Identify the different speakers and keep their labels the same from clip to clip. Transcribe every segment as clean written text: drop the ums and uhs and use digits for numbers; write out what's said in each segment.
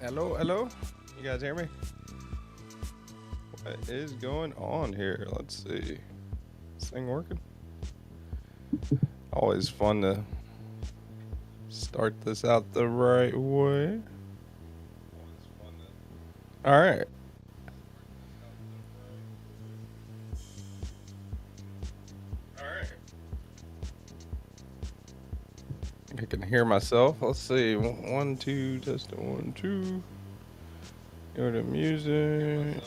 Speaker 1: Hello, hello. You guys hear me? What is going on here? Let's see. This thing working? Always fun to start this out the right way. All right. I can hear myself. Let's see. One, two, testing one, two. Go to music.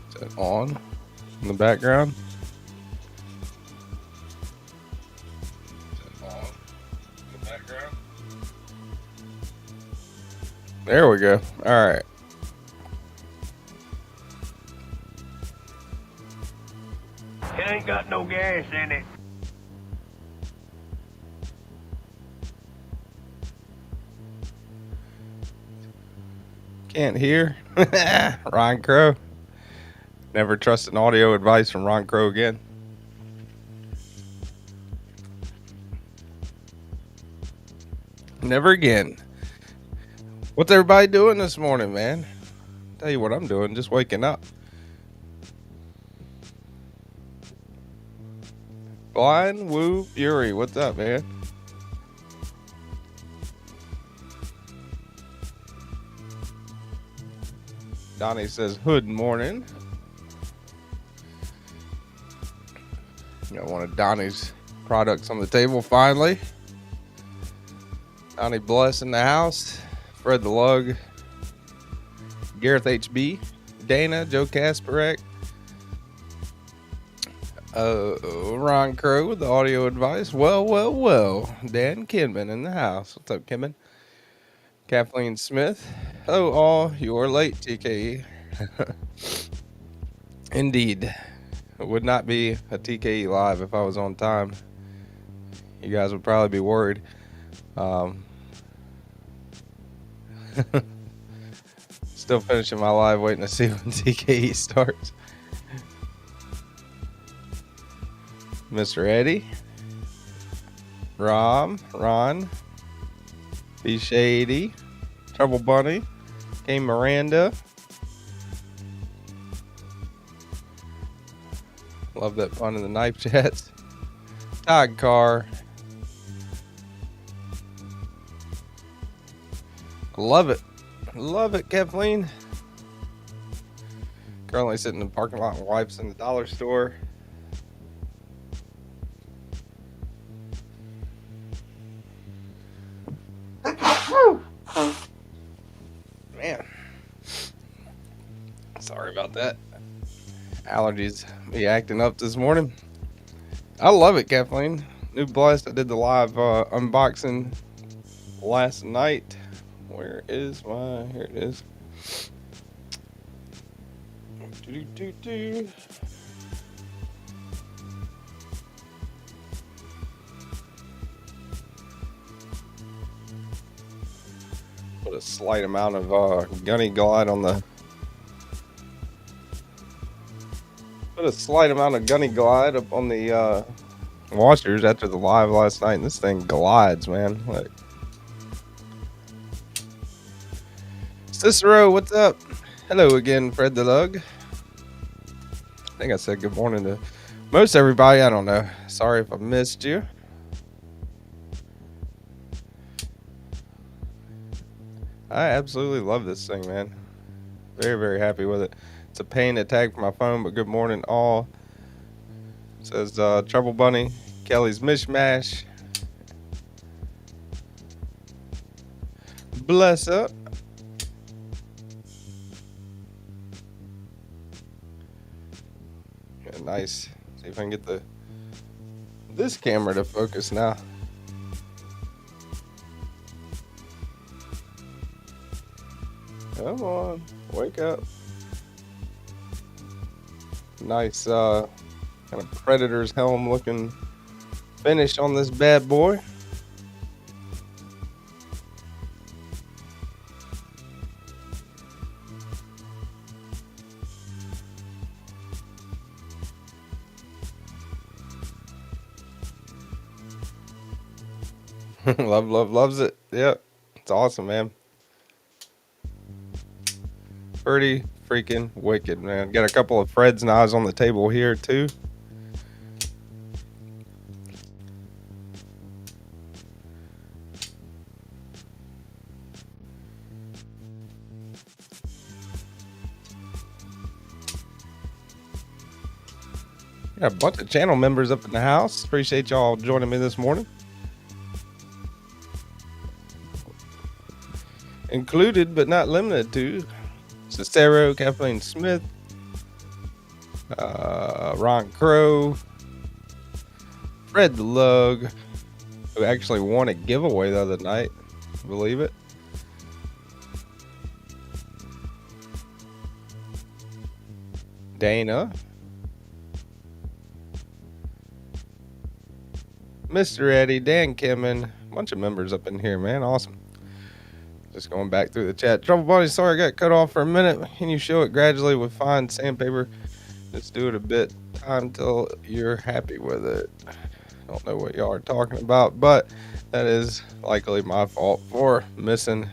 Speaker 1: Is that on in the background? There we go. All right.
Speaker 2: It ain't got no gas in it.
Speaker 1: Can't hear. Ron Crow. Never trust an audio advice from Ron Crow again. Never again. What's everybody doing this morning, man? Tell you what I'm doing, just waking up. Blind Woo Fury, what's up, man? Donnie says, "Hood morning." Got one of Donnie's products on the table finally. Donnie Bless in the house. Fred the Lug. Gareth HB. Dana. Joe Kasparek. Ron Crow with the audio advice. Well. Dan Kenman in the house. What's up, Kenman? Kathleen Smith. Hello, all. You're late, TKE. Indeed. It would not be a TKE live if I was on time. You guys would probably be worried. Still finishing my live, waiting to see when TKE starts. Mr. Eddie. Ron. B Shady. Trouble Bunny. K Miranda. Love that fun in the knife chats. Todd Carr. Love it, Kathleen. Currently sitting in the parking lot with wipes in the dollar store. Man. Sorry about that. Allergies be acting up this morning. I love it, Kathleen. New Blessed. I did the live unboxing last night. Where is my... Here it is. Put a slight amount of Gunny Glide on the... Put a slight amount of Gunny Glide up on the washers after the live last night, and this thing glides, man. Like, Cicero, what's up? Hello again, Fred the Lug. I think I said good morning to most everybody. I don't know. Sorry if I missed you. I absolutely love this thing, man. Very, very happy with it. It's a pain to tag for my phone, but good morning, all. It says Trouble Bunny, Kelly's Mishmash. Bless up. Yeah, nice. See if I can get this camera to focus now. Come on, wake up. Nice kind of Predator's helm looking finish on this bad boy. Loves it. Yep. It's awesome, man. Pretty freaking wicked, man. Got a couple of Fred's knives on the table here, too. Got a bunch of channel members up in the house. Appreciate y'all joining me this morning. Included, but not limited to, Cicero, Kathleen Smith, Ron Crow, Fred the Lug, who actually won a giveaway the other night. Believe it. Dana. Mr. Eddie, Dan Kenman, a bunch of members up in here, man. Awesome. Just going back through the chat. Trouble Bunny, sorry I got cut off for a minute. Can you show it gradually with fine sandpaper? Let's do it a bit time till you're happy with it. Don't know what y'all are talking about, but that is likely my fault for missing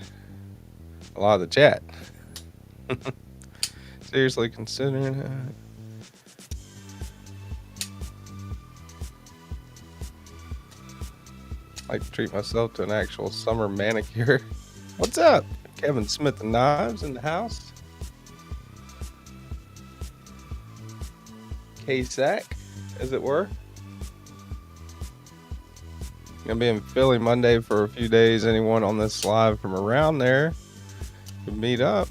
Speaker 1: a lot of the chat. Seriously considering I like to treat myself to an actual summer manicure. What's up? Kevin Smith and Knives in the house. K-Sack, as it were. Gonna be in Philly Monday for a few days. Anyone on this live from around there can meet up.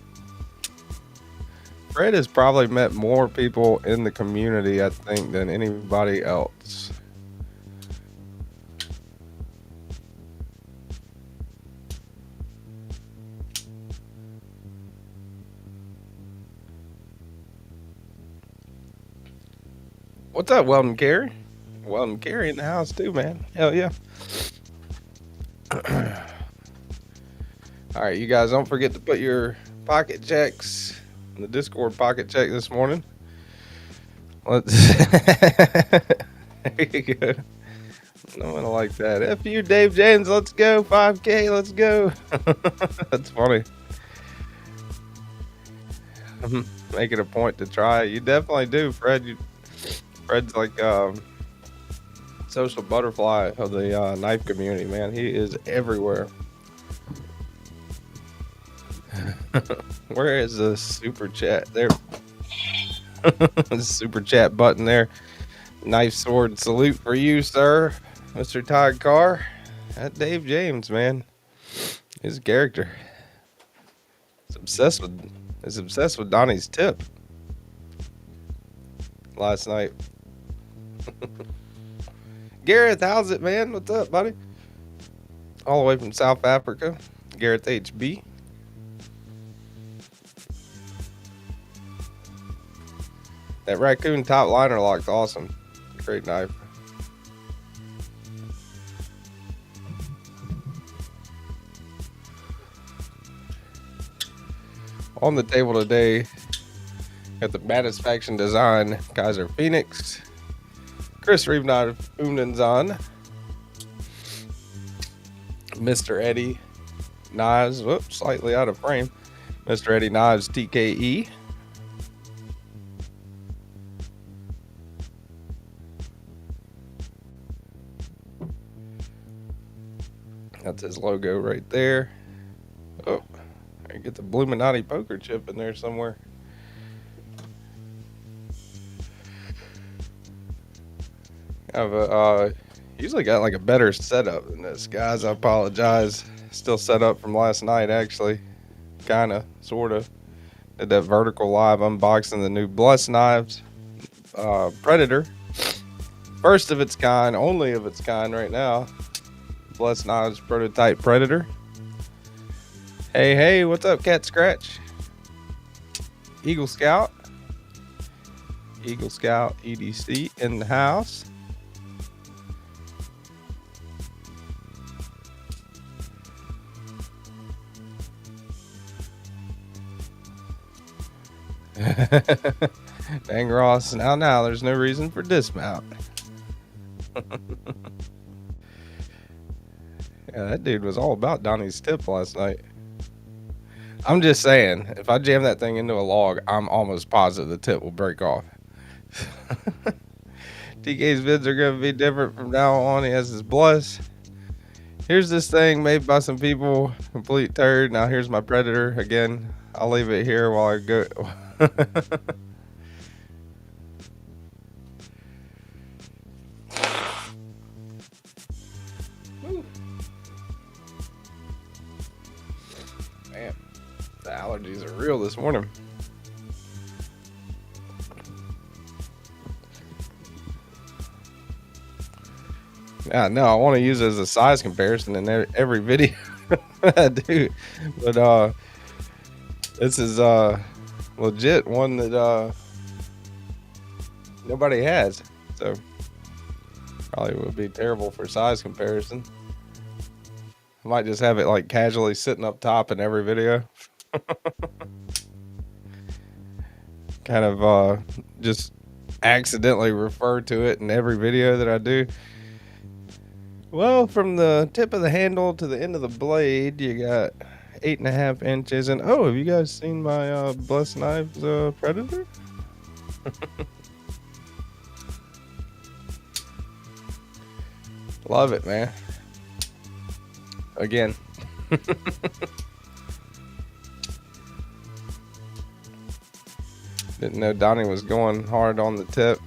Speaker 1: Fred has probably met more people in the community, I think, than anybody else. What's up, Weldon Carey? Weldon Carey in the house too, man. Hell yeah. All right, you guys, don't forget to put your pocket checks in the Discord pocket check this morning. Let's. There you go. No one like that. F you, Dave James. Let's go. 5K. Let's go. That's funny. Make it a point to try. You definitely do, Fred. Fred's like social butterfly of the knife community, man. He is everywhere. Where is the super chat? There. The super chat button there. Knife sword salute for you, sir. Mr. Todd Carr. That Dave James, man. His character. Is obsessed with Donnie's tip. Last night. Gareth, how's it, man? What's up, buddy? All the way from South Africa. Gareth HB. That raccoon top liner lock's awesome. Great knife. On the table today, got the Satisfaction Design Kaiser Phoenix, Chris Reevnod Unenzon, Mr. Eddie Knives, whoops, slightly out of frame, Mr. Eddie Knives TKE, that's his logo right there. Oh, I get the Bluminati poker chip in there somewhere. I've usually got like a better setup than this, guys. I apologize. Still set up from last night, actually. Kinda, sorta. Did that vertical live unboxing the new Blessed Knives Predator. First of its kind, only of its kind right now. Blessed Knives Prototype Predator. Hey, what's up, Cat Scratch? Eagle Scout EDC in the house. Dang Ross, now there's no reason for dismount. Yeah, that dude was all about Donnie's tip last night. I'm just saying, if I jam that thing into a log, I'm almost positive the tip will break off. TK's vids are going to be different from now on. He has his bless. Here's this thing made by some people. Complete turd. Now here's my predator. Again, I'll leave it here while I go. Man, the allergies are real this morning. Yeah, no, I want to use it as a size comparison in every video I do. But this is legit one that nobody has. So probably would be terrible for size comparison. I might just have it like casually sitting up top in every video. Kind of just accidentally refer to it in every video that I do. Well, from the tip of the handle to the end of the blade, you got 8.5 inches. And oh, have you guys seen my Blessed Knives Predator? Love it, man. Again. Didn't know Donnie was going hard on the tip.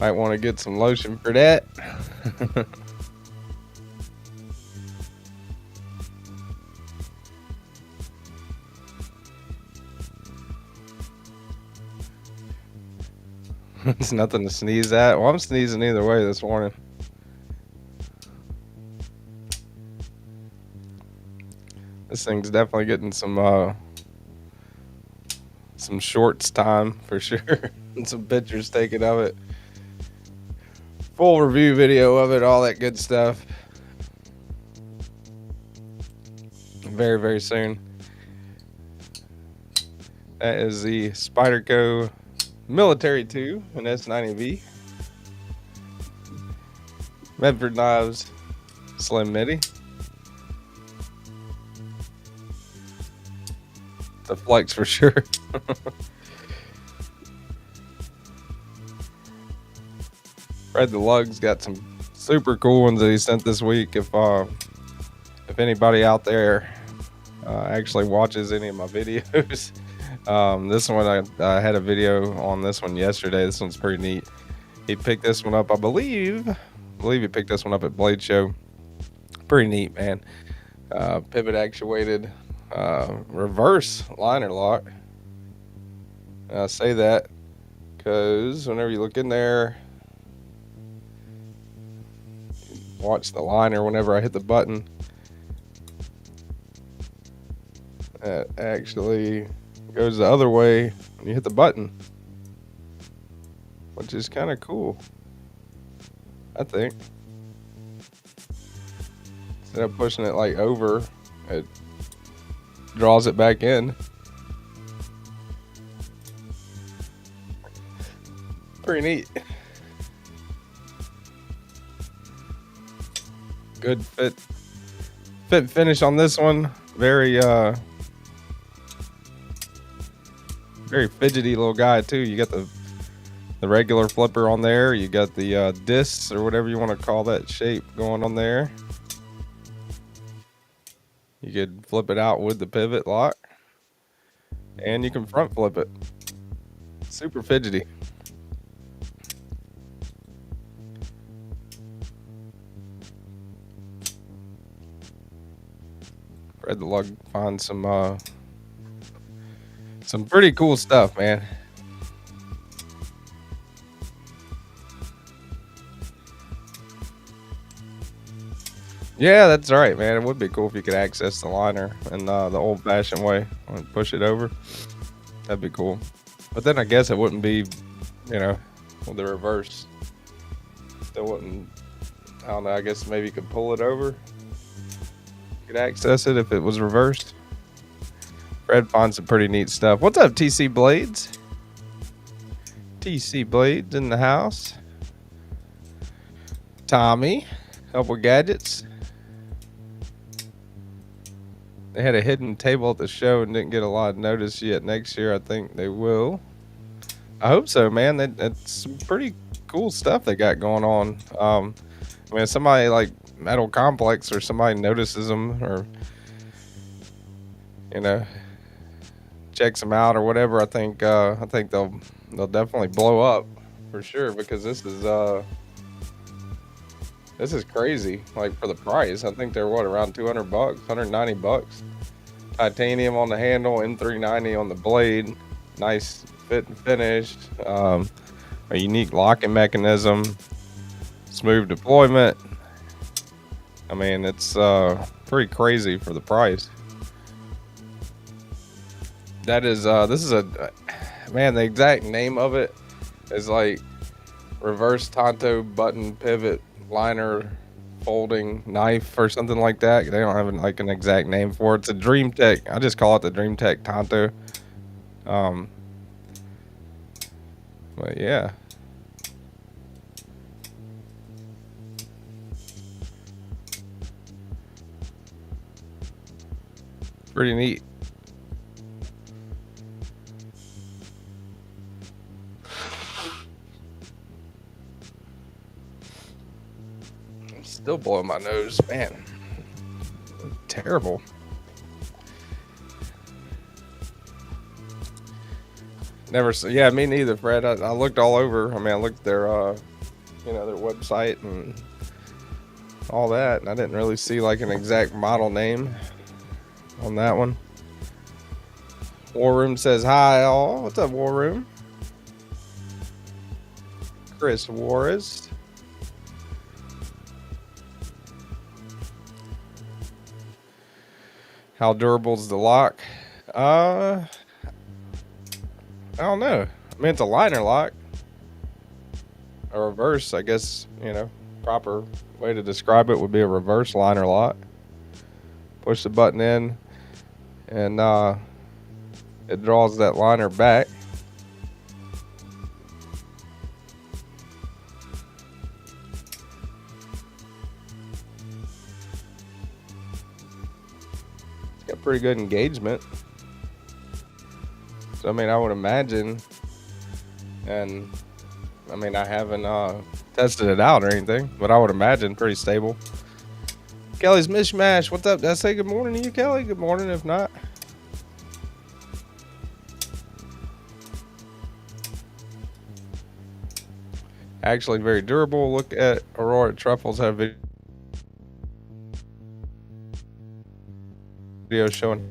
Speaker 1: Might want to get some lotion for that. It's nothing to sneeze at. Well, I'm sneezing either way this morning. This thing's definitely getting some shorts time for sure. And some pictures taken of it. Full review video of it, all that good stuff. Very, very soon. That is the Spyderco Military 2 and S90V. Medford Knives Slim Midi. It's a flex for sure. Fred the Lug's got some super cool ones that he sent this week. If anybody out there actually watches any of my videos, this one I had a video on this one yesterday. This one's pretty neat. He picked this one up, I believe he picked this one up at Blade Show. Pretty neat, man. Pivot actuated reverse liner lock. I say that because whenever you look in there, watch the liner whenever I hit the button, it actually goes the other way when you hit the button, which is kind of cool, I think. Instead of pushing it like over, it draws it back in. Pretty neat. Good fit finish on this one. Very fidgety little guy too. You got the regular flipper on there. You got the discs or whatever you want to call that shape going on there. You could flip it out with the pivot lock, and you can front flip it. Super fidgety. Fred the Lug finds some pretty cool stuff, man. Yeah, that's right, man. It would be cool if you could access the liner in the old-fashioned way and push it over. That'd be cool. But then I guess it wouldn't be, with the reverse. Still wouldn't. I don't know. I guess maybe you could pull it over. You could access it if it was reversed. Fred finds some pretty neat stuff. What's up, TC Blades? TC Blades in the house. Tommy, couple gadgets. They had a hidden table at the show and didn't get a lot of notice yet. Next year, I think they will. I hope so, man. That's some pretty cool stuff they got going on. I mean, if somebody like Metal Complex or somebody notices them, or you know, checks them out or whatever, I think they'll definitely blow up for sure, because this is crazy. Like, for the price, I think they're what, around $200, $190. Titanium on the handle, M390 on the blade, nice fit and finish, a unique locking mechanism, smooth deployment. I mean, it's pretty crazy for the price. That is this is a man, the exact name of it is like reverse Tonto button pivot liner folding knife or something like that. They don't have like an exact name for it. It's a Dream Tech. I just call it the Dream Tech Tonto. But yeah. Pretty neat. I'm still blowing my nose, man. Terrible. Never. Yeah, me neither, Fred. I looked all over. I mean, I looked at their, their website and all that, and I didn't really see like an exact model name on that one. War Room says hi, all. What's up, War Room? Chris Juarez. How durable's the lock? I don't know. I mean, it's a liner lock. A reverse, I guess, proper way to describe it would be a reverse liner lock. Push the button in, and it draws that liner back. It's got pretty good engagement. So, I mean, I would imagine, and I mean, I haven't tested it out or anything, but I would imagine pretty stable. Kelly's Mishmash, what's up? Did I say good morning to you, Kelly? Good morning, if not. Actually, very durable. Look at Aurora Truffles. Have a video showing.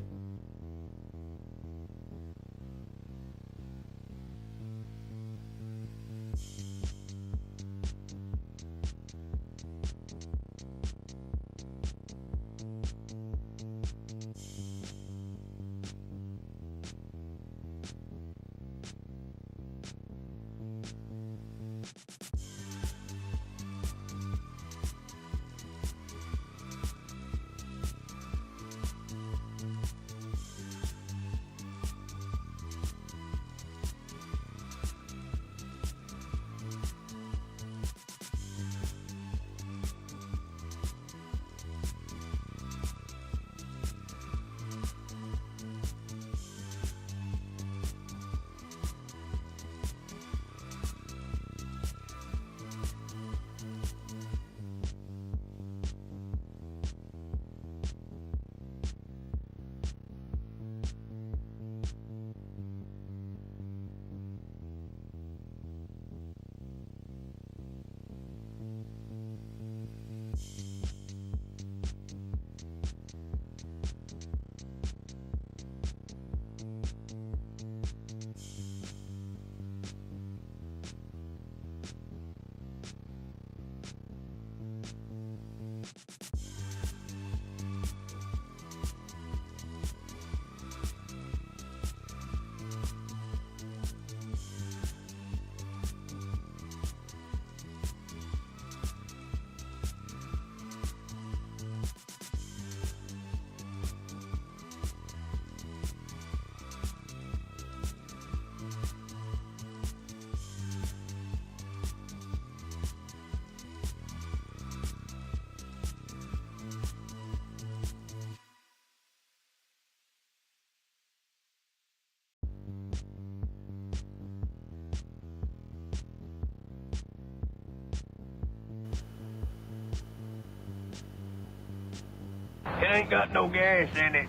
Speaker 2: ain't got no gas in it.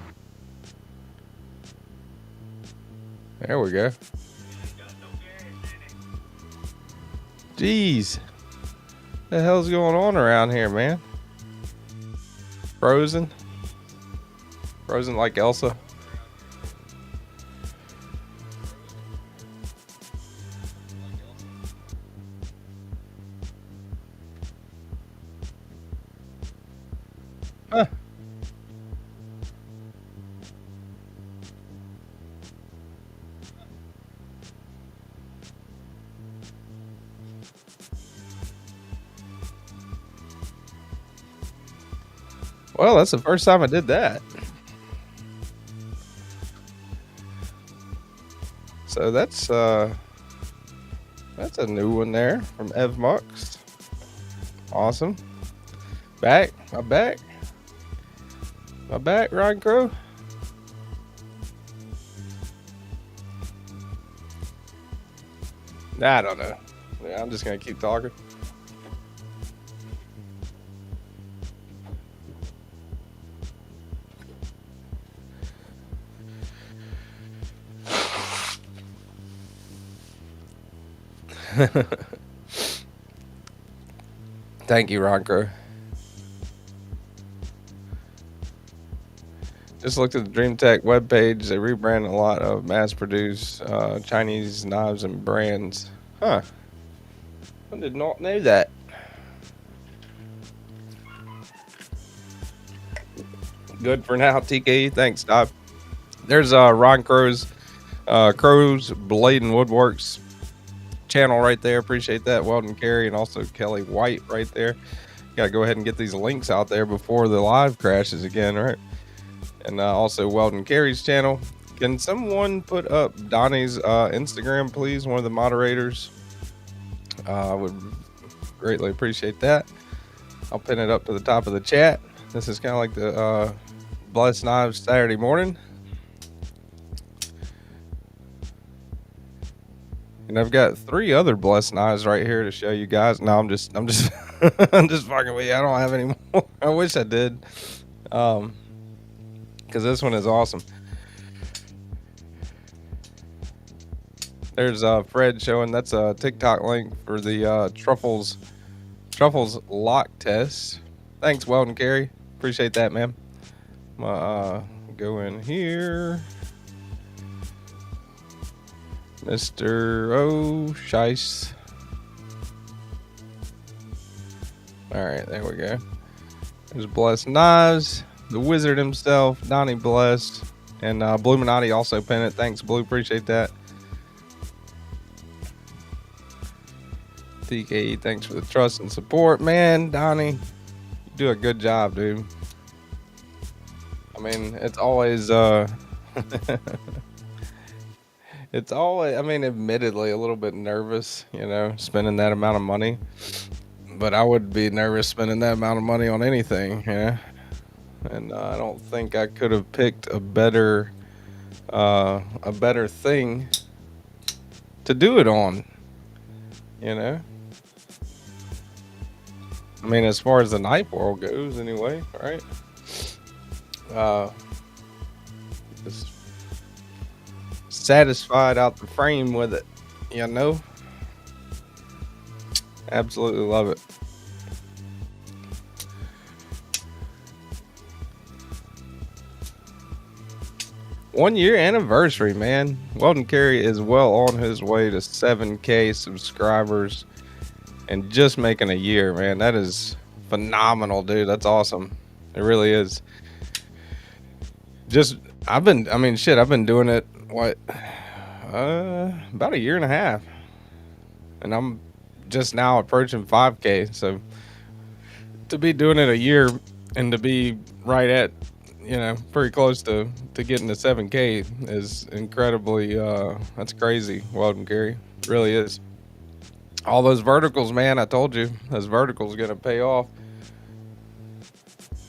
Speaker 1: There we go. Jeez. What the hell's going on around here, man? Frozen? Frozen like Elsa? Huh. Well, that's the first time I did that. So that's a new one there from EvMux. Awesome. My back, Ryan Crow. Nah, I don't know. Yeah, I'm just gonna keep talking. Thank you, Ron Crow. Just looked at the DreamTech webpage. They rebrand a lot of mass-produced Chinese knives and brands. Huh. I did not know that. Good for now, TK. Thanks, Doc. There's Ron Crow's Blade and Woodworks channel right there. Appreciate that. Weldon Carey and also Kelly White right there. Got to go ahead and get these links out there before the live crashes again, right? And also Weldon Carey's channel. Can someone put up Donnie's Instagram, please? One of the moderators. I would greatly appreciate that. I'll pin it up to the top of the chat. This is kind of like the Blessed Knives Saturday morning. And I've got 3 other Blessed Knives right here to show you guys. No, I'm just I'm just fucking with you. I don't have any more. I wish I did. Because this one is awesome. There's Fred showing that's a TikTok link for the Truffles lock test. Thanks, Weldon Carey. Appreciate that, man. Go in here. Mr. O'Shice. Alright, there we go. There's Blessed Knives, the wizard himself, Donnie Blessed, and Bluminati also pinned it. Thanks, Blue. Appreciate that. TKE, thanks for the trust and support. Man, Donnie, you do a good job, dude. I mean, it's always it's always, I mean, admittedly a little bit nervous, you know, spending that amount of money. But I would be nervous spending that amount of money on anything, yeah. And I don't think I could have picked a better thing to do it on, you know. I mean, as far as the knife world goes, anyway, right? Just satisfied out the frame with it, you know. Absolutely love it. One-year anniversary, man. Weldon Carey is well on his way to 7K subscribers and just making a year, man. That is phenomenal, dude. That's awesome. It really is. I've been doing it, about a year and a half. And I'm just now approaching 5K. So to be doing it a year and to be right at, you know, pretty close to getting to 7K is incredibly, that's crazy, Weldon Carey. It really is. All those verticals, man, I told you, those verticals going to pay off.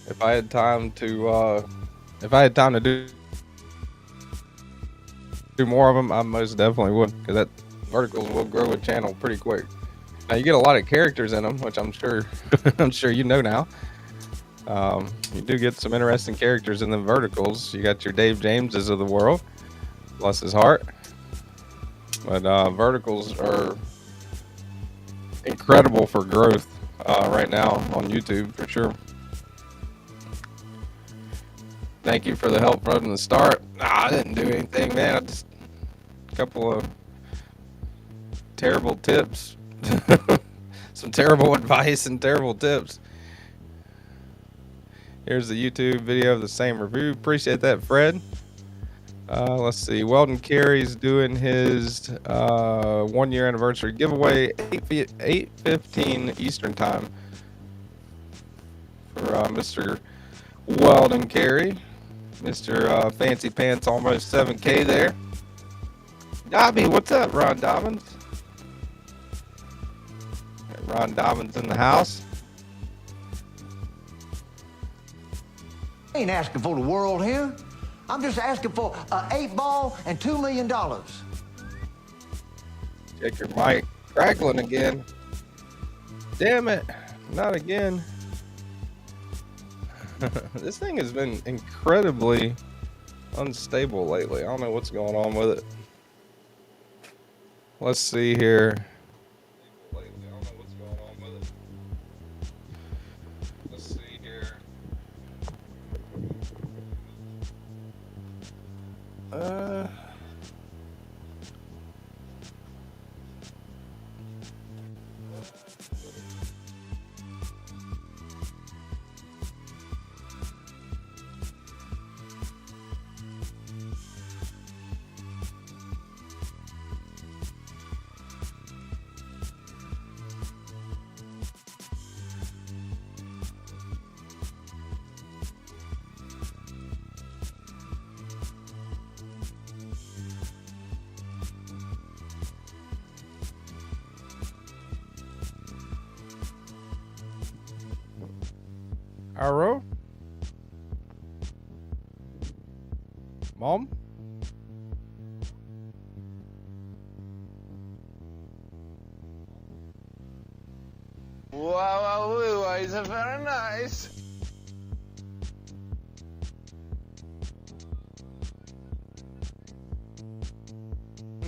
Speaker 1: If I had time to do more of them, I most definitely would, because that verticals will grow a channel pretty quick. Now you get a lot of characters in them, which I'm sure you know now. You do get some interesting characters in the verticals. You got your Dave Jameses of the world, bless his heart. But verticals are incredible for growth right now on YouTube for sure. Thank you for the help from the start. Nah, I didn't do anything, man. I just a couple of terrible tips, some terrible advice and terrible tips. Here's the YouTube video of the same review. Appreciate that, Fred. Let's see. Weldon Carey's doing his 1 year anniversary giveaway, 8:15 Eastern time for Mr. Weldon Carey. Mr. Fancy Pants, almost 7K there. Dobby, what's up, Ron Dobbins? Got Ron Dobbins in the house.
Speaker 3: I ain't asking for the world here. I'm just asking for an 8-ball and $2 million.
Speaker 1: Check your mic. Crackling again. Damn it. Not again. This thing has been incredibly unstable lately. I don't know what's going on with it. Let's see here. Let's see here. Arrow? Mom?
Speaker 4: Wow, is very nice.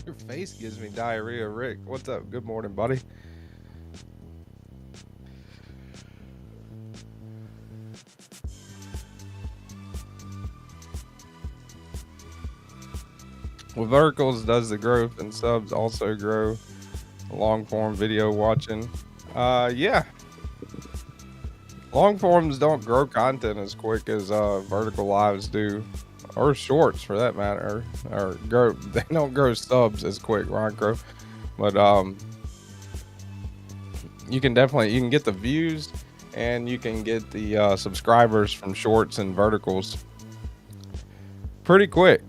Speaker 1: Your face gives me diarrhea, Rick. What's up? Good morning, buddy. With verticals, does the growth and subs also grow? Long form video watching. Yeah. Long forms don't grow content as quick as vertical lives do, or shorts for that matter. Or grow, they don't grow subs as quick, Ron Crow. But you can get the views and you can get the subscribers from shorts and verticals pretty quick.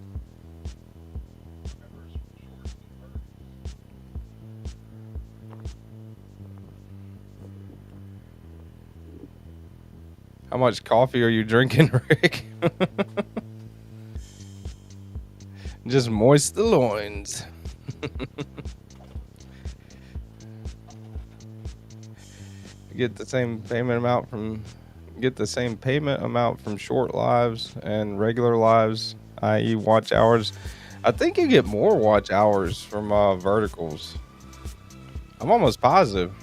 Speaker 1: How much coffee are you drinking, Rick? Just moist the loins. Get the same payment amount from short lives and regular lives, i.e. watch hours. I think you get more watch hours from verticals. I'm almost positive.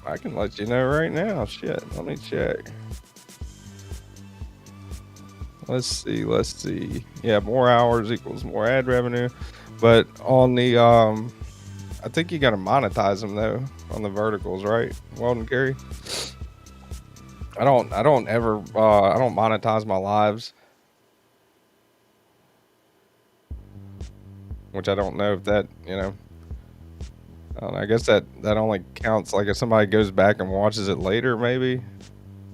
Speaker 1: I can let you know right now. Shit, let me check. Let's see. Yeah, more hours equals more ad revenue. But on the I think you gotta monetize them though on the verticals, right? Weldon Carey. I don't monetize my lives. Which I don't know if that, I guess that only counts like if somebody goes back and watches it later, maybe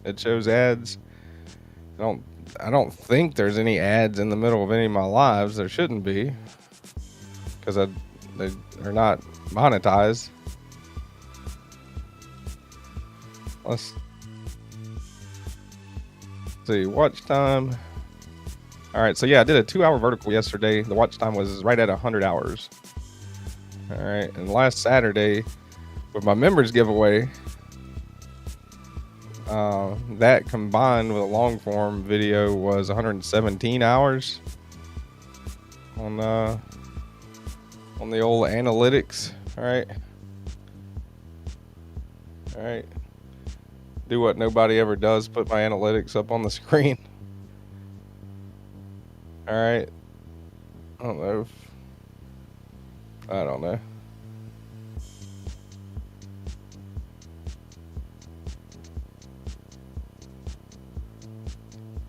Speaker 1: it shows ads. I don't think there's any ads in the middle of any of my lives. There shouldn't be, because they're not monetized. Let's see, watch time. All right, so yeah, I did a 2-hour vertical yesterday. The watch time was right at 100 hours. All right, and last Saturday with my members giveaway, that combined with a long form video was 117 hours on the old analytics. All right. Do what nobody ever does, put my analytics up on the screen. All right. I don't know.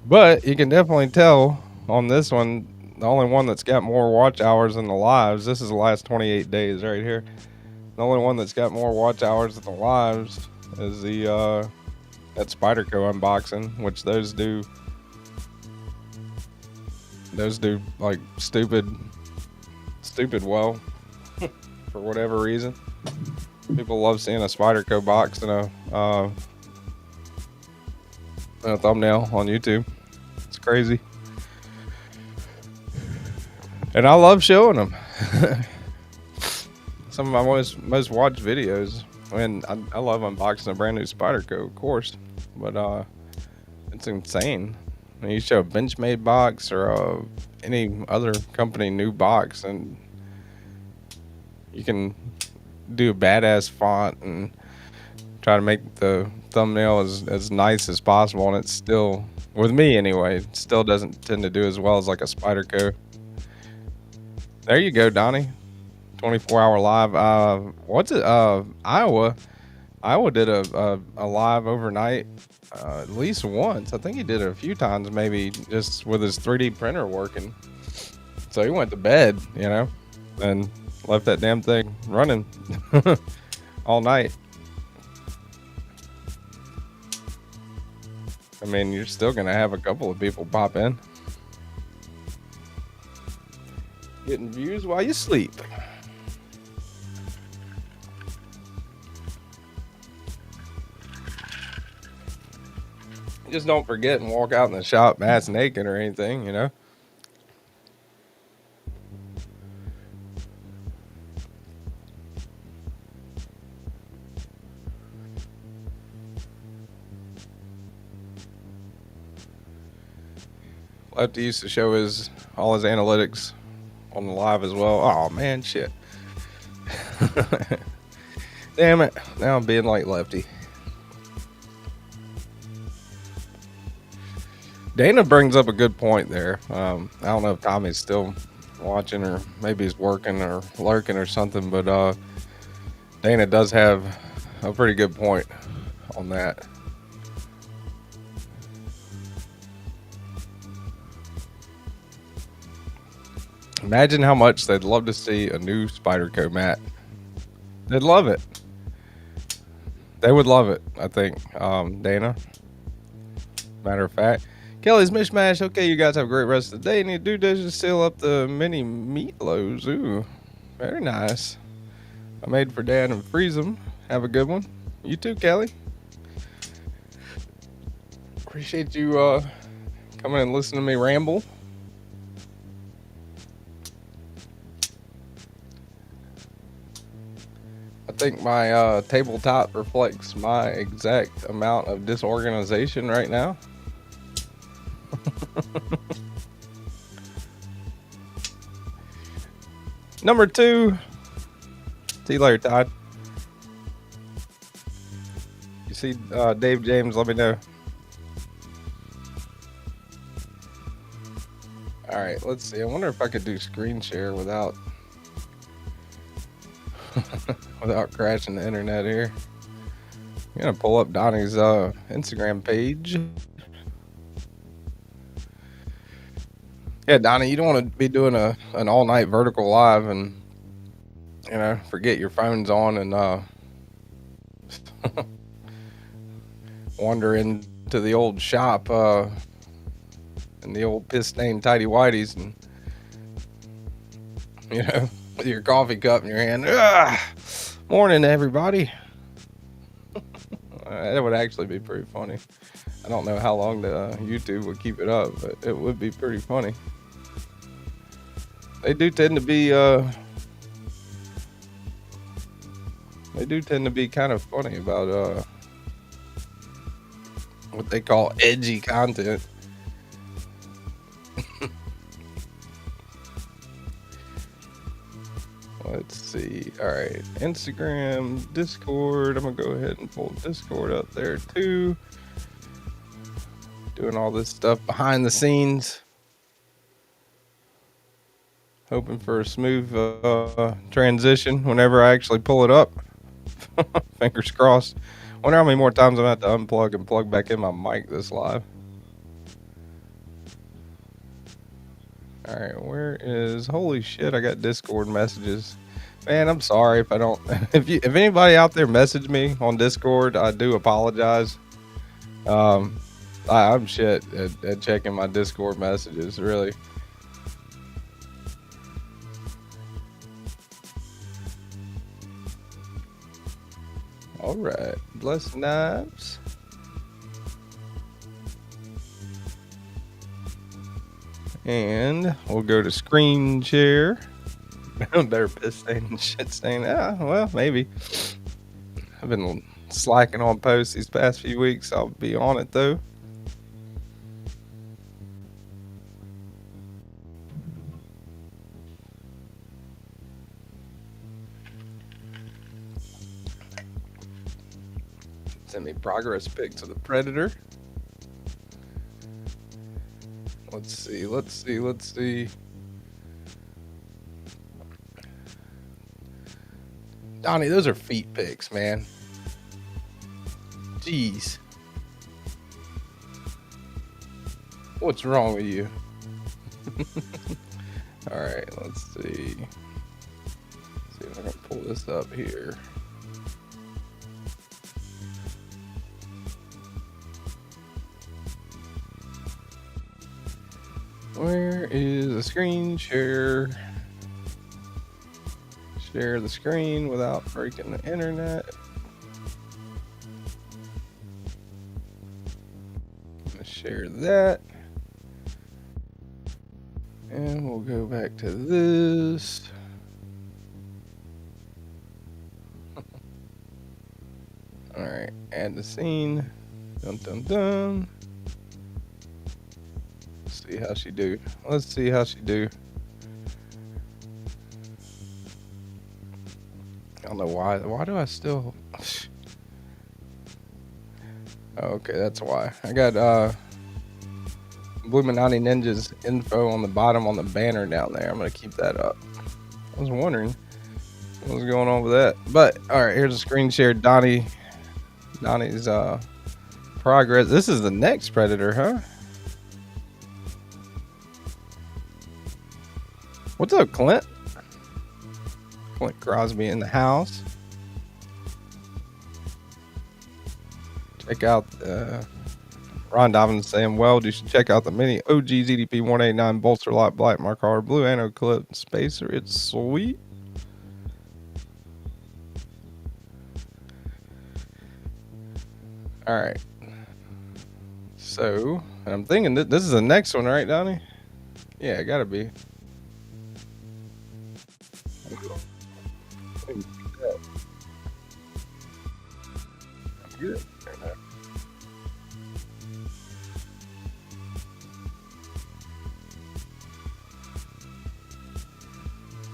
Speaker 1: But you can definitely tell on this one, the only one that's got more watch hours than the lives. This is the last 28 days right here. The only one that's got more watch hours than the lives is the that Spyderco unboxing, which those do like stupid well for whatever reason. People love seeing a Spyderco box and a thumbnail on YouTube. It's crazy. And I love showing them. Some of my most watched videos. I mean, I love unboxing a brand new Spyderco, of course, but it's insane. When you show a Benchmade box or any other company new box, and you can do a badass font and try to make the thumbnail as nice as possible, and it's still, with me anyway, it still doesn't tend to do as well as like a Spyderco. There you go, Donnie. 24-hour live. What's it? Iowa did a live overnight at least once. I think he did it a few times, maybe just with his 3D printer working. So he went to bed, and left that damn thing running all night. I mean, you're still gonna have a couple of people pop in, getting views while you sleep. Just don't forget and walk out in the shop ass naked or anything, Lefty used to show all his analytics on the live as well. Oh man, shit. Damn it. Now I'm being like Lefty. Dana brings up a good point there. I don't know if Tommy's still watching, or maybe he's working or lurking or something, but Dana does have a pretty good point on that. Imagine how much they'd love to see a new Spyderco mat. They'd love it. They would love it, I think, Dana. Matter of fact. Kelly's Mishmash. Okay, you guys have a great rest of the day. And you do just seal up the mini meatloaves. Ooh, very nice. I made for Dad and freeze them. Have a good one. You too, Kelly. Appreciate you coming and listening to me ramble. I think my tabletop reflects my exact amount of disorganization right now. Number 2. See you later, Todd. You see Dave James, let me know. Alright, let's see. I wonder if I could do screen share without without crashing the internet here. I'm gonna pull up Donnie's Instagram page. Yeah, Donnie, you don't want to be doing an all-night vertical live and forget your phone's on and wander into the old shop and the old piss-stained tidy whities and with your coffee cup in your hand. Morning, everybody. That would actually be pretty funny. I don't know how long the YouTube would keep it up, but it would be pretty funny. They do tend to be They do tend to be kind of funny about what they call edgy content. Let's see. All right, Instagram, Discord. I'm gonna go ahead and pull Discord up there too. Doing all this stuff behind the scenes. Hoping for a smooth transition whenever I actually pull it up. Fingers crossed. Wonder how many more times I'm gonna have to unplug and plug back in my mic this live. All right, where is? Holy shit! I got Discord messages. Man, I'm sorry if I don't. If anybody out there message me on Discord, I do apologize. I'm shit at checking my Discord messages. Really. All right, blessed knives. And we'll go to screen share. Better piss stain and shit stain. Ah, well, maybe. I've been slacking on posts these past few weeks. I'll be on it though. Send me progress pics of the Predator. Let's see. Donnie, those are feet pics, man. Jeez. What's wrong with you? All right, let's see. See if I can pull this up here. Where is the screen share? Share the screen without breaking the internet. I'm gonna share that. And we'll go back to this. All right, add the scene. Dun dun dun. Let's see how she do. Let's see how she do. I don't know why. Why do I still? Okay, that's why. I got Illuminati Ninja's info on the bottom on the banner down there. I'm gonna keep that up. I was wondering what was going on with that. But all right, here's a screen share. Donnie's progress. This is the next Predator, huh? What's up, Clint? Clint Crosby in the house. Check out Ron Dobbins saying, well, you should check out the mini OG ZDP 189 bolster lock black mark hard blue anode clip spacer. It's sweet. All right. So, I'm thinking that this is the next one, right, Donnie? Yeah, it gotta be. Good.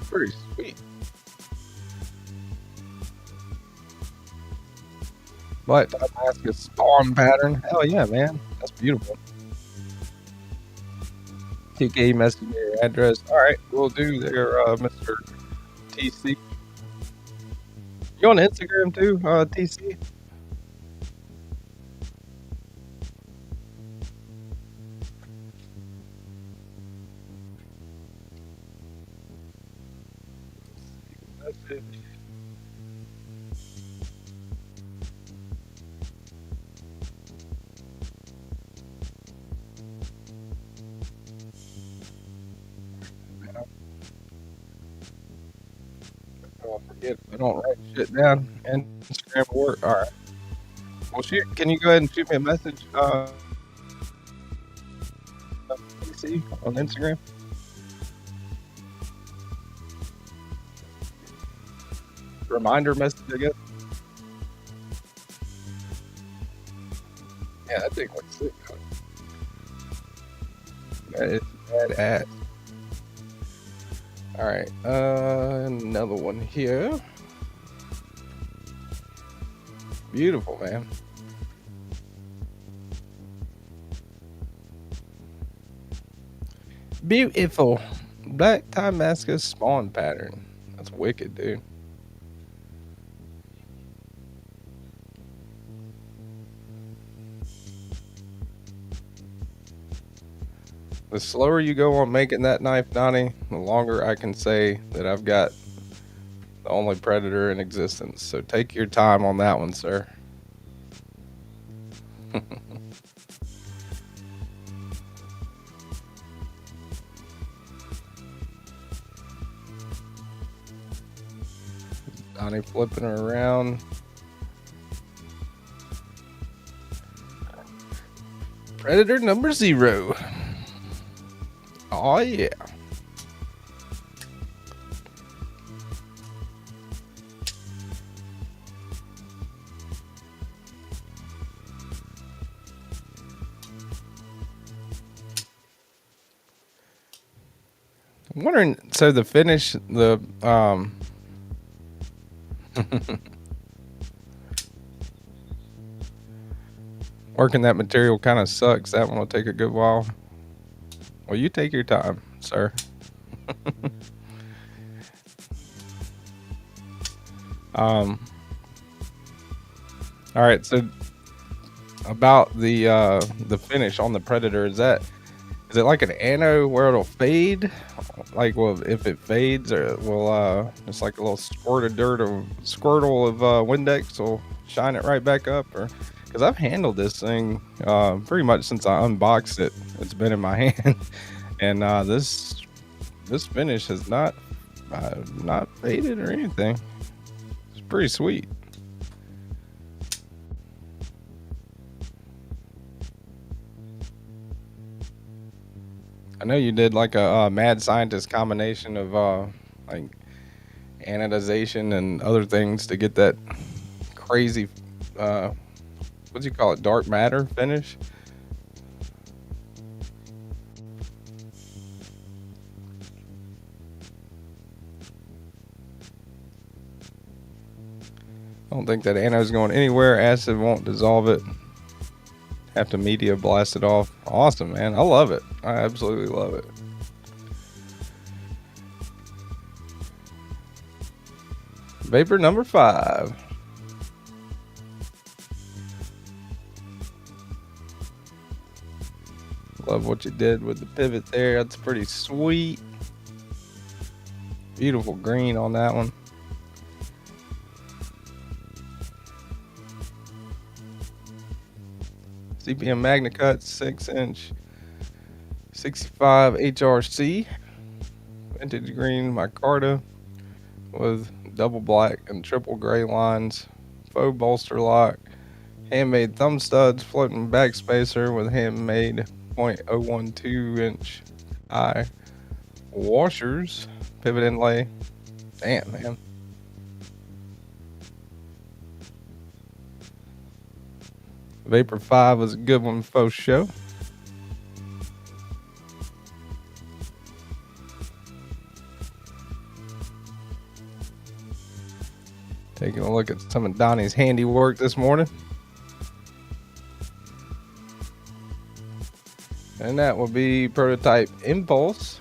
Speaker 1: Pretty sweet. But mask is spawn pattern. Hell yeah, man. That's beautiful. TK message me your address. All right, we'll do there, Mr. TC. You on Instagram too, TC? I forget. I don't write shit down. And Instagram work. All right. Well, shoot. Can you go ahead and shoot me a message, TC, on Instagram? Reminder message, I guess. Yeah, that thing looks sick. That is badass. All right, another one here. Beautiful, man. Beautiful. Black Timascus spawn pattern. That's wicked, dude. The slower you go on making that knife, Donnie, the longer I can say that I've got the only predator in existence. So take your time on that one, sir. Donnie flipping her around. Predator number 0. Oh yeah. I'm wondering, so the finish, the working that material kind of sucks. That one will take a good while. Well, you take your time, sir. All right, so about the finish on the Predator, is it like an anno where it'll fade? Like, well, if it fades, or will it's like a little squirt of dirt or squirtle of Windex will shine it right back up? Or because I've handled this thing pretty much since I unboxed it. It's been in my hand, and this finish has not faded or anything. It's pretty sweet. I know you did like a mad scientist combination of like anodization and other things to get that crazy what do you call it, dark matter finish. I don't think that anode's going anywhere. Acid won't dissolve it. Have to media blast it off. Awesome, man. I love it. I absolutely love it. Vapor number 5. Love what you did with the pivot there. That's pretty sweet. Beautiful green on that one. CPM MagnaCut 6-inch 65 HRC vintage green micarta with double black and triple gray lines, faux bolster lock, handmade thumb studs, floating back spacer with handmade 0.012 inch eye washers, pivot inlay. Damn, man. Vapor 5 was a good one for show. Taking a look at some of Donnie's handiwork this morning. And that will be prototype Impulse.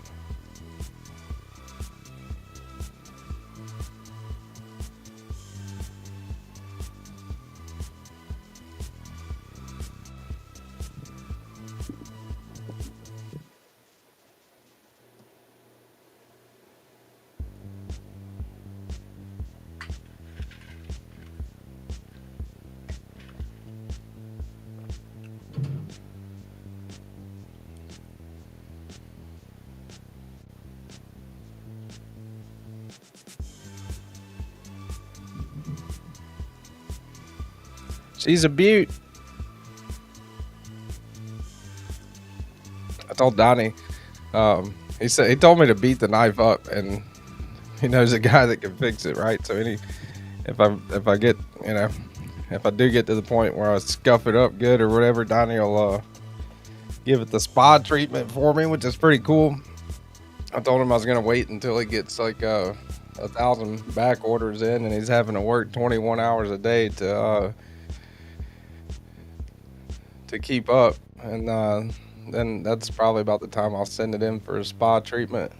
Speaker 1: She's a beaut. I told Donnie, he told me to beat the knife up, and he knows a guy that can fix it, right? So if I get, if I do get to the point where I scuff it up good or whatever, Donnie will give it the spa treatment for me, which is pretty cool. I told him I was gonna wait until he gets like 1,000 back orders in, and he's having to work 21 hours a day to keep up, and then that's probably about the time I'll send it in for a spa treatment.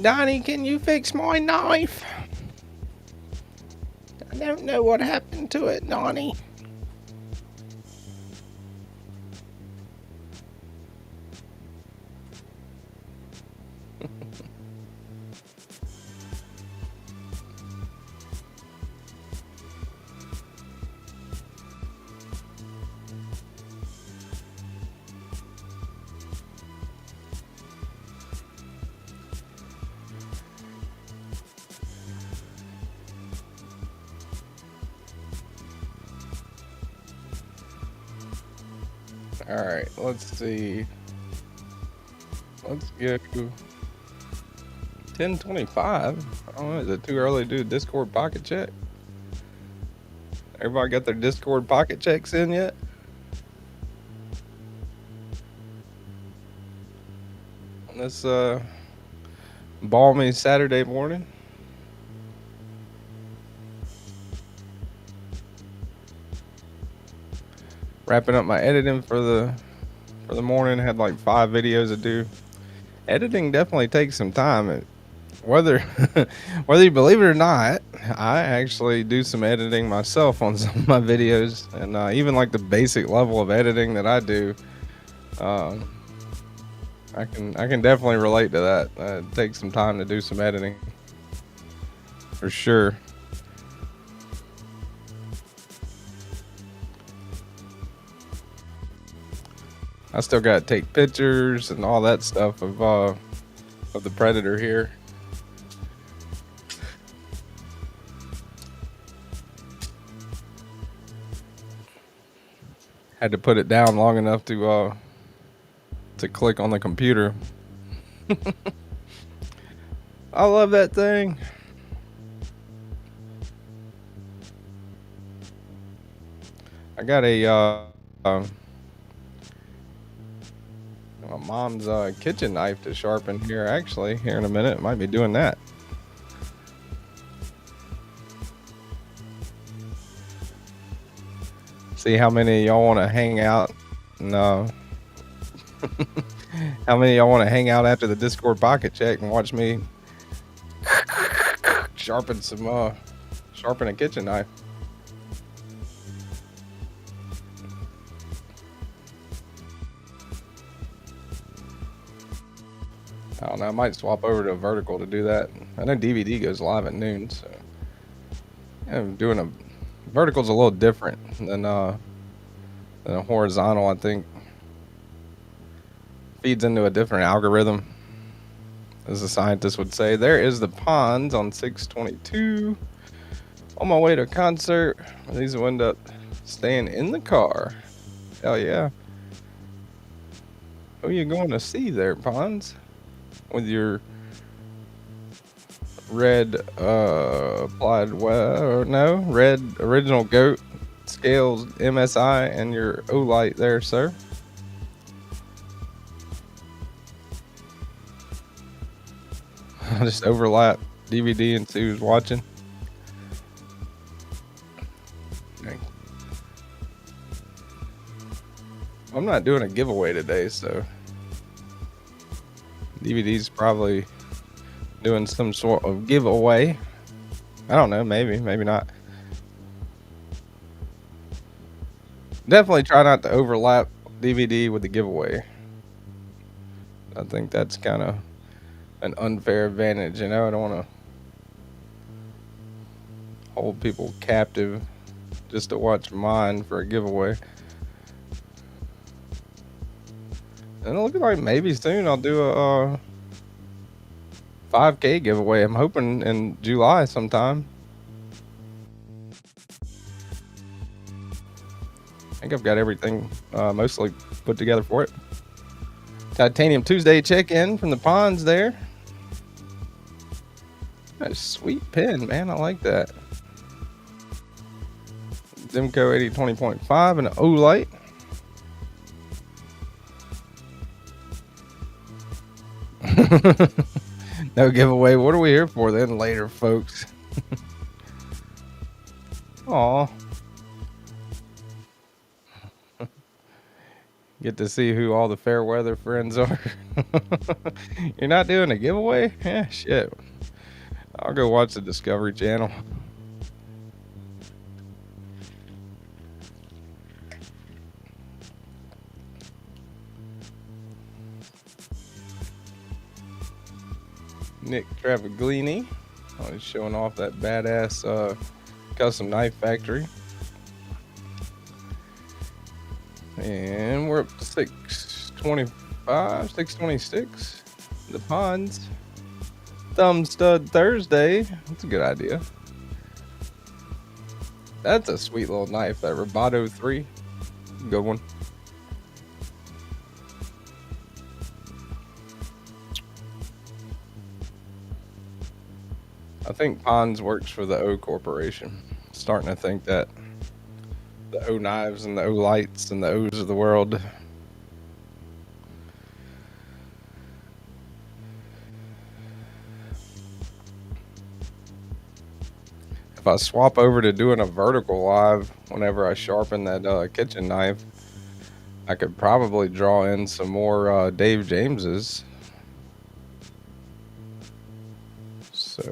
Speaker 1: Donnie, can you fix my knife? I don't know what happened to it, Donnie. All right, let's see. Let's go 10:25. I don't know, is it too early to do a Discord pocket check? Everybody got their Discord pocket checks in yet? On this balmy Saturday morning. Wrapping up my editing for the morning. Had like 5 videos to do. Editing definitely takes some time. Whether you believe it or not, I actually do some editing myself on some of my videos, and even like the basic level of editing that I do, I can definitely relate to that. It takes some time to do some editing, for sure. I still got to take pictures and all that stuff of the predator here. Had to put it down long enough to click on the computer. I love that thing. I got a my mom's kitchen knife to sharpen here. Actually, here in a minute, might be doing that. See how many of y'all want to hang out. No. How many of y'all want to hang out after the Discord pocket check and watch me sharpen a kitchen knife? I don't know. I might swap over to a vertical to do that. I know DVD goes live at noon, so I'm doing a vertical's a little different than a horizontal. I think feeds into a different algorithm, as the scientists would say. There is the ponds on 622. On my way to a concert. These will end up staying in the car. Hell yeah. Who are you going to see there, Ponds? With your red red original goat scales MSI and your Olight there, sir. I'll just overlap DVD and see who's watching. Okay. I'm not doing a giveaway today, so DVD's probably doing some sort of giveaway. I don't know, maybe not. Definitely try not to overlap DVD with the giveaway. I think that's kind of an unfair advantage, you know. I don't want to hold people captive just to watch mine for a giveaway. And it looks like maybe soon I'll do a 5K giveaway. I'm hoping in July sometime. I think I've got everything mostly put together for it. Titanium Tuesday check-in from the ponds there. That's a sweet pen, man. I like that. Demco 8020.5 and an O-Light. No giveaway. What are we here for then later, folks? Aw. Get to see who all the fair weather friends are. You're not doing a giveaway? Yeah, shit. I'll go watch the Discovery Channel. Nick Travaglini. Oh, he's showing off that badass custom knife factory. And we're up to 625, 626. The ponds. Thumb stud Thursday. That's a good idea. That's a sweet little knife, that Roboto 3. Good one. I think Ponds works for the O Corporation. Starting to think that the O knives and the O lights and the O's of the world. If I swap over to doing a vertical live whenever I sharpen that kitchen knife, I could probably draw in some more Dave James's. So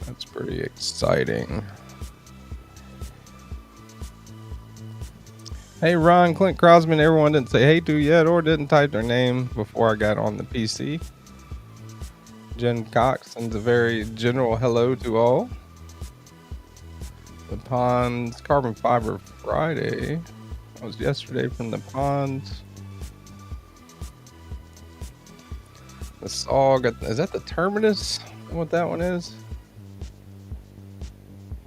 Speaker 1: that's pretty exciting. Hey Ron, Clint Crosman, everyone didn't say hey to yet or didn't type their name before I got on the PC. Jen Cox sends a very general hello to all. The Ponds Carbon Fiber Friday. That was yesterday from the Ponds. The saw got, is that the Terminus? What that one is?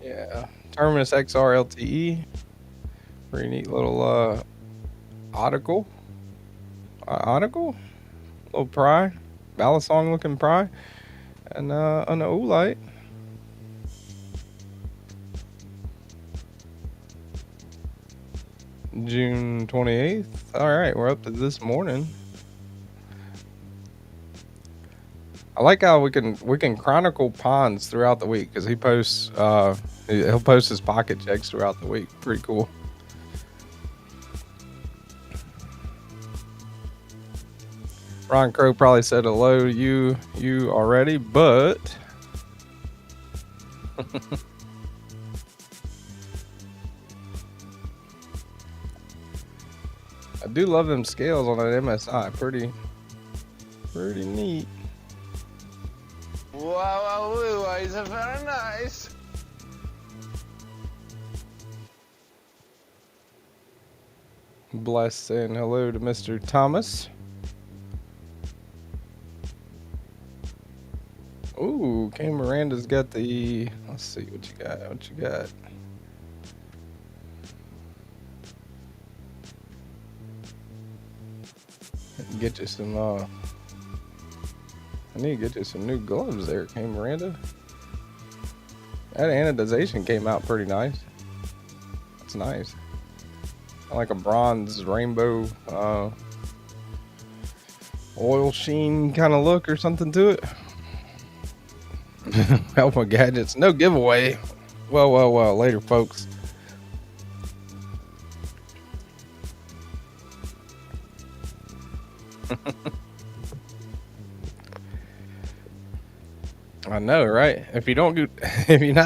Speaker 1: Yeah, Terminus XR LTE. Pretty neat little article. Little pry, Balisong looking pry, and an O-Light. June 28th. All right, we're up to this morning. I like how we can chronicle Ponds throughout the week because he posts he'll post his pocket checks throughout the week. Pretty cool. Ron Crow probably said hello to you already, but I do love them scales on that MSI. Pretty neat.
Speaker 4: Wow, it's very nice.
Speaker 1: Bless saying hello to Mr. Thomas. Ooh, Kay Miranda's got the. Let's see what you got. What you got? Get you some. I need to get you some new gloves there, Kay Miranda. That anodization came out pretty nice. That's nice. I like a bronze rainbow oil sheen kind of look or something to it. Helpful gadgets, no giveaway. Well, later, folks. I know, right? If you're not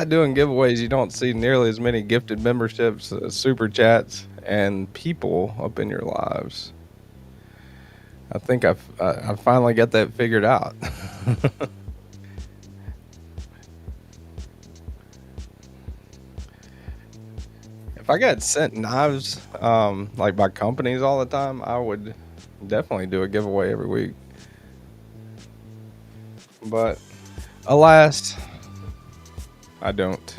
Speaker 1: doing giveaways, you don't see nearly as many gifted memberships, super chats, and people up in your lives. I think I finally got that figured out. If I got sent knives like by companies all the time, I would definitely do a giveaway every week. But alas, I don't.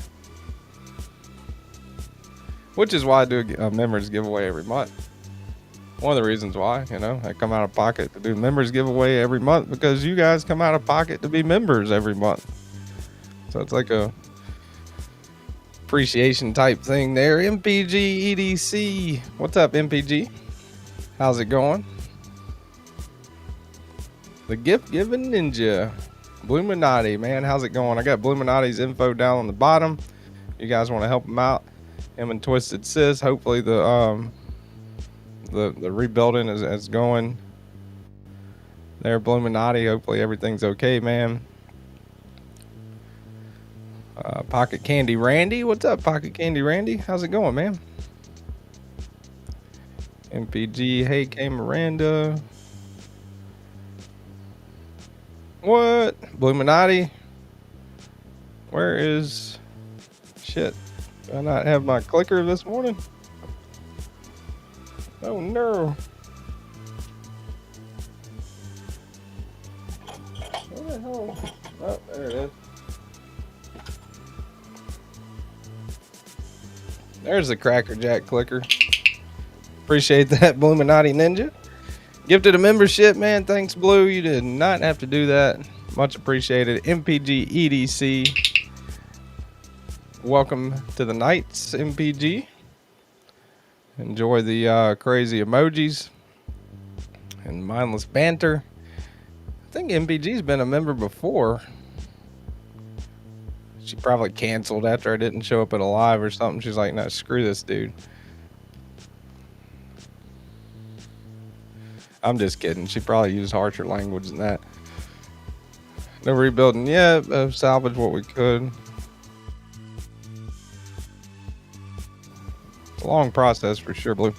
Speaker 1: Which is why I do a members giveaway every month. One of the reasons why, you know, I come out of pocket to do members giveaway every month because you guys come out of pocket to be members every month. So it's like a appreciation type thing there. MPG EDC. What's up, MPG? How's it going? The gift giving ninja. Bluminati, man. How's it going? I got Bluminati's info down on the bottom. You guys want to help him out? Him and Twisted Sis. Hopefully the rebuilding is going there. Bluminati. Hopefully everything's okay, man. Pocket Candy Randy. What's up, Pocket Candy Randy? How's it going, man? MPG. Hey, K Miranda. What? Bluminati? Where is... Shit. Do I not have my clicker this morning? Oh, no. Where the hell? Oh, there it is. There's the Cracker Jack clicker. Appreciate that, Bluminati Ninja. Gifted a membership, man. Thanks, Blue. You did not have to do that. Much appreciated. MPG EDC. Welcome to the Knights, MPG. Enjoy the crazy emojis and mindless banter. I think MPG's been a member before. She probably canceled after I didn't show up at a live or something. She's like, no, screw this dude. I'm just kidding. She probably used harsher language than that. No rebuilding yet. Salvage what we could. It's a long process for sure, Blue.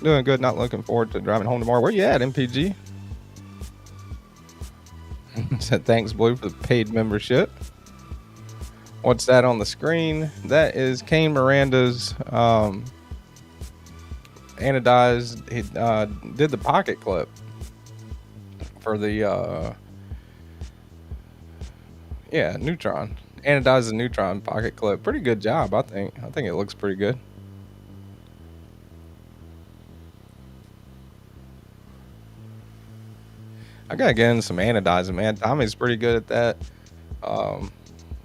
Speaker 1: Doing good. Not looking forward to driving home tomorrow. Where you at, MPG? Said thanks, Blue, for the paid membership. What's that on the screen? That is Kane Miranda's anodized. He did the pocket clip for the neutron. Anodized the neutron pocket clip. Pretty good job, I think. I think it looks pretty good. I gotta get in some anodizing, man. Tommy's pretty good at that.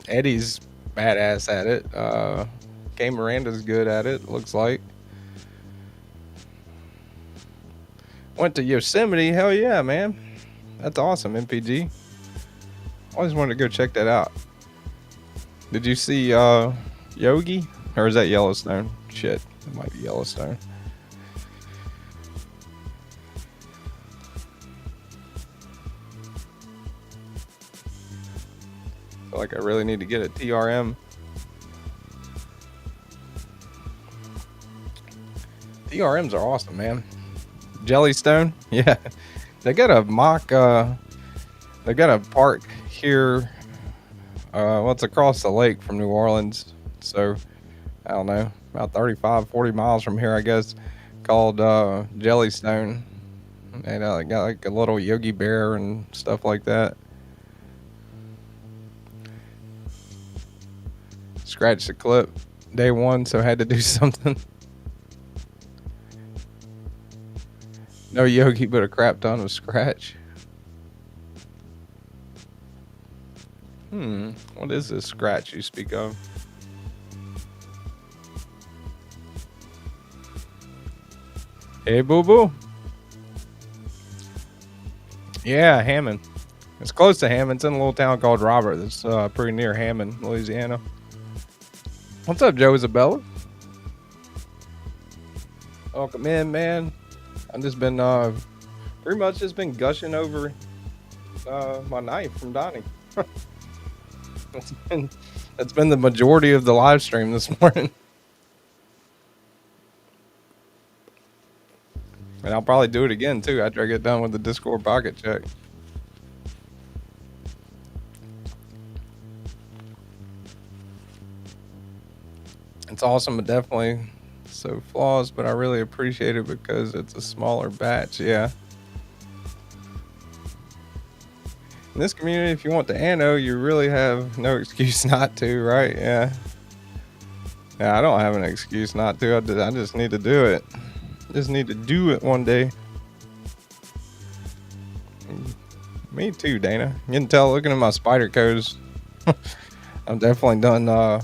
Speaker 1: Eddie's badass at it. K Miranda's good at it, looks like. Went to Yosemite. Hell yeah, man. That's awesome, MPG. Always wanted to go check that out. Did you see Yogi? Or is that Yellowstone? Shit, it might be Yellowstone. Feel like I really need to get a TRM. TRMs are awesome, man. Jellystone, yeah. They got a mock. They got a park here. Well, it's across the lake from New Orleans, so I don't know, about 35, 40 miles from here, I guess, called Jellystone. And they got like a little Yogi Bear and stuff like that. Scratched the clip day one, so I had to do something. No Yogi, but a crap ton of scratch. What is this scratch you speak of? Hey, boo-boo. Yeah, Hammond. It's close to Hammond. It's in a little town called Robert. That's pretty near Hammond, Louisiana. What's up, Joe Isabella? Welcome in, man. I've just been pretty much just been gushing over my knife from Donnie. That's been the majority of the live stream this morning. And I'll probably do it again too after I get done with the Discord pocket check. It's awesome, but definitely so flaws, but I really appreciate it because it's a smaller batch. Yeah. In this community, if you want the ano, you really have no excuse not to, right? Yeah. Yeah, I don't have an excuse not to. I just need to do it. Just need to do it one day. Me too, Dana. You can tell looking at my spider codes. I've definitely done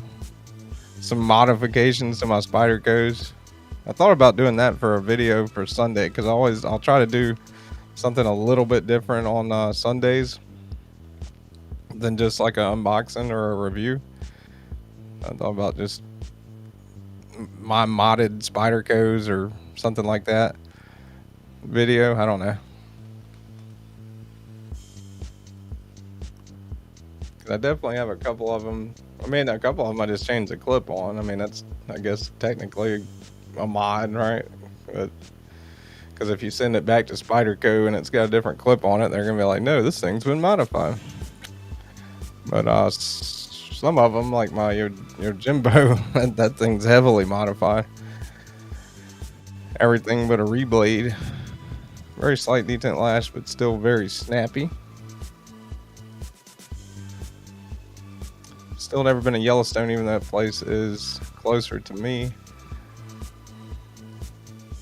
Speaker 1: some modifications to my spider codes. I thought about doing that for a video for Sunday because I'll try to do something a little bit different on Sundays than just like an unboxing or a review. I thought about just my modded spider codes or something like that video. I don't know. I definitely have a couple of them. I mean, a couple of them I just changed the clip on. I mean, that's, I guess, technically a mod, right? But because if you send it back to Spyderco and it's got a different clip on it, they're gonna be like, no, this thing's been modified. But some of them, like your Jimbo, that thing's heavily modified. Everything but a reblade. Very slight detent lash, but still very snappy. Still never been to Yellowstone, even though that place is closer to me.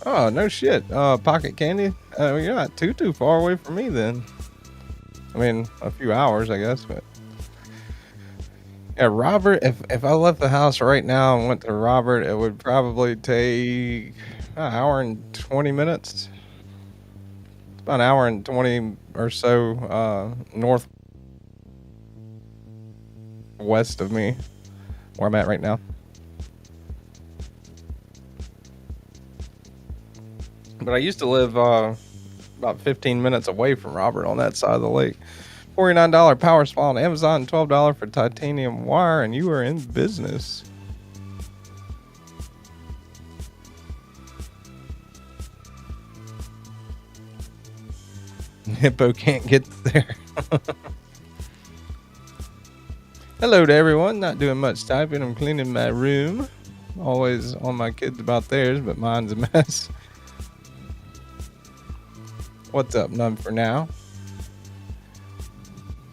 Speaker 1: Oh, no shit. Pocket Candy? You're not too far away from me then. I mean, a few hours, I guess, but... Yeah, Robert, if I left the house right now and went to Robert, it would probably take an hour and 20 minutes. It's about an hour and 20 or so northwest of me, where I'm at right now. But I used to live about 15 minutes away from Robert on that side of the lake. $49 power supply on Amazon, $12 for titanium wire, and you are in business. Hippo can't get there. Hello to everyone. Not doing much typing. I'm cleaning my room. Always on my kids about theirs, but mine's a mess. What's up? None for now.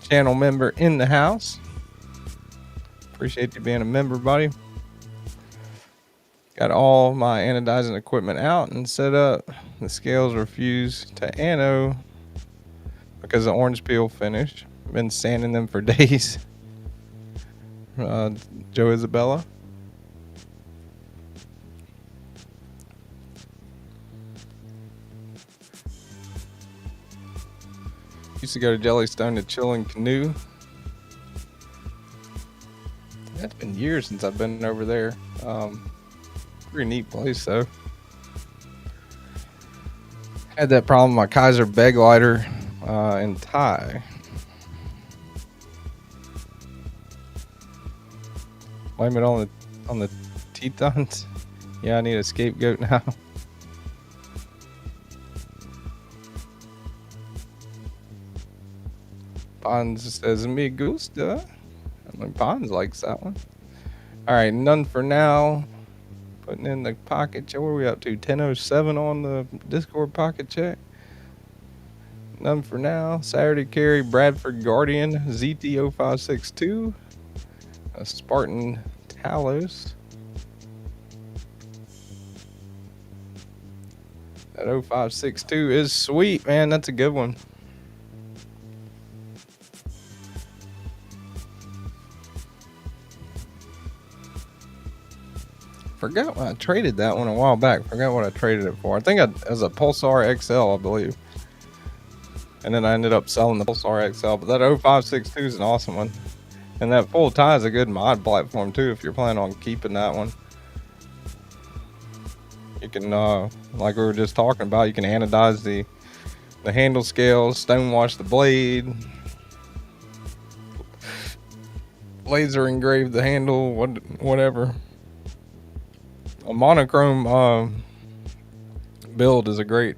Speaker 1: Channel member in the house. Appreciate you being a member, buddy. Got all my anodizing equipment out and set up. The scales refuse to ano because the orange peel finished. Been sanding them for days. Joe Isabella. Used to go to Jellystone to chill in canoe. It's been years since I've been over there. Pretty neat place though. Had that problem with my Kaiser bag lighter in Thai. Blame it on the Tetons. Yeah, I need a scapegoat now. Pons says me gusta. I mean, Pons likes that one. All right, none for now. Putting in the pocket check. What are we up to? 10:07 on the Discord pocket check. None for now. Saturday carry Bradford Guardian ZT0562. A Spartan Talos. That 0562 is sweet, man. That's a good one. Forgot when I traded that one a while back. Forgot what I traded it for. I think it was a Pulsar XL, I believe. And then I ended up selling the Pulsar XL. But that 0562 is an awesome one. And that full tie is a good mod platform too if you're planning on keeping that one. You can, like we were just talking about, you can anodize the handle scales, stonewash the blade, laser engrave the handle, whatever. A monochrome build is a great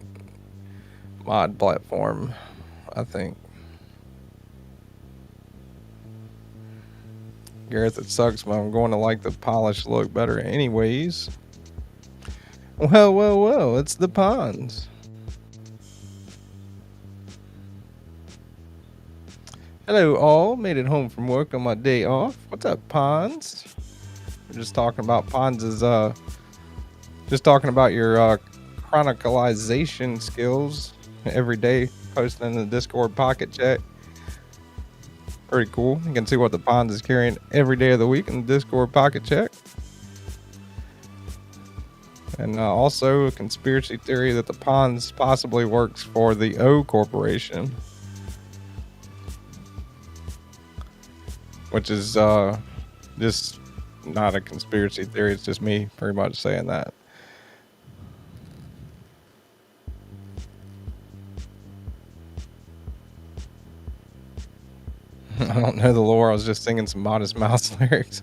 Speaker 1: mod platform, I think. Gareth, it sucks, but I'm going to like the polished look better anyways. Well, it's the Pons. Hello all, made it home from work on my day off. What's up, Pons? We're just talking about Pons' just talking about your chronicalization skills every day, posting in the Discord pocket chat. Pretty cool. You can see what the pond is carrying every day of the week in the Discord pocket chat. And also a conspiracy theory that the ponds possibly works for the O Corporation, which is just not a conspiracy theory. It's just me pretty much saying that. I don't know the lore. I was just singing some Modest Mouse lyrics.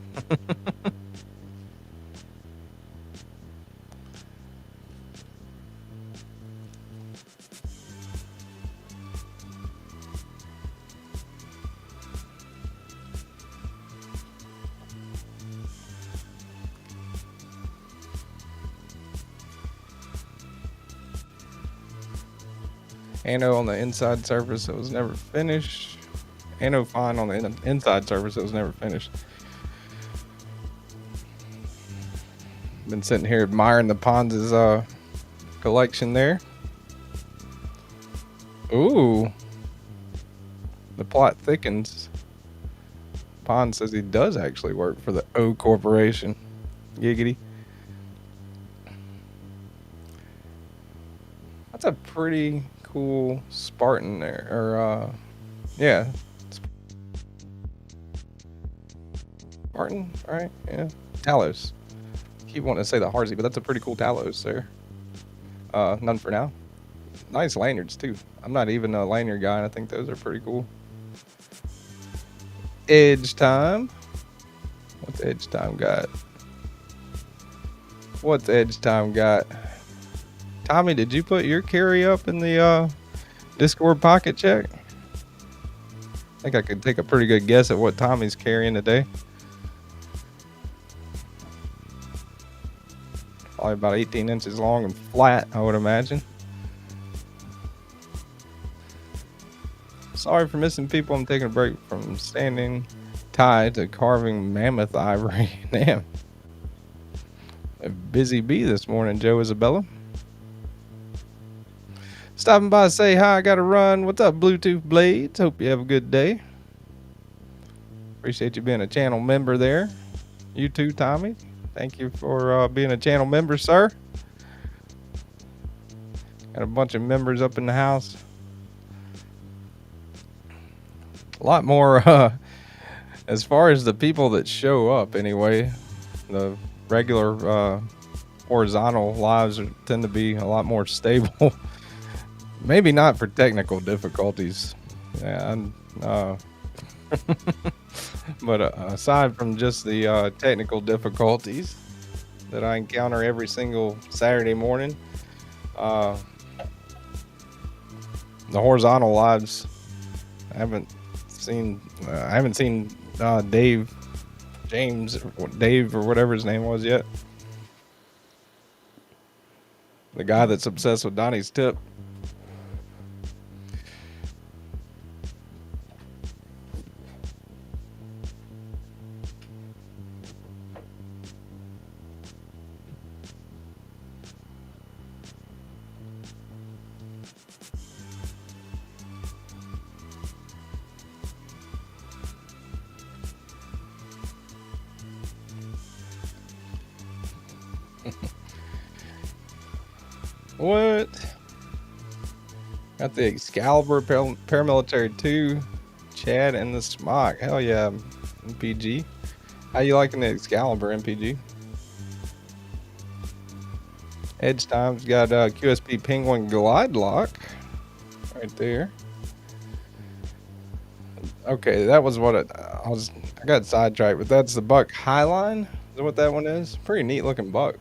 Speaker 1: Anno on the inside surface that was never finished. Anno fine on the inside surface that was never finished. Been sitting here admiring the Pons' collection there. Ooh. The plot thickens. Pond says he does actually work for the O Corporation. Giggity. That's a pretty cool Spartan there. Or, yeah. Spartan, right? Yeah. Talos. Keep wanting to say the Harzy, but that's a pretty cool Talos there. None for now. Nice lanyards, too. I'm not even a lanyard guy, and I think those are pretty cool. Edge time. What's Edge time got? What's Edge time got? Tommy, did you put your carry up in the Discord pocket check? I think I could take a pretty good guess at what Tommy's carrying today. Probably about 18 inches long and flat, I would imagine. Sorry for missing people. I'm taking a break from standing tie to carving mammoth ivory. Damn. A busy bee this morning, Joe Isabella. Stopping by to say hi, I gotta run. What's up, Bluetooth Blades? Hope you have a good day. Appreciate you being a channel member there. You too, Tommy. Thank you for being a channel member, sir. Got a bunch of members up in the house. A lot more, as far as the people that show up anyway, the regular horizontal lives tend to be a lot more stable. Maybe not for technical difficulties. Yeah, but aside from just the technical difficulties that I encounter every single Saturday morning, the horizontal lives, I haven't seen Dave or whatever his name was yet. The guy that's obsessed with Donnie's tip. What? Got the Excalibur Paramilitary 2, Chad, and the Smock. Hell yeah, MPG. How you liking the Excalibur, MPG? Edge Time's got QSP Penguin Glide Lock right there. Okay, that was what I got sidetracked, but that's the Buck Highline. Is that what that one is? Pretty neat looking buck.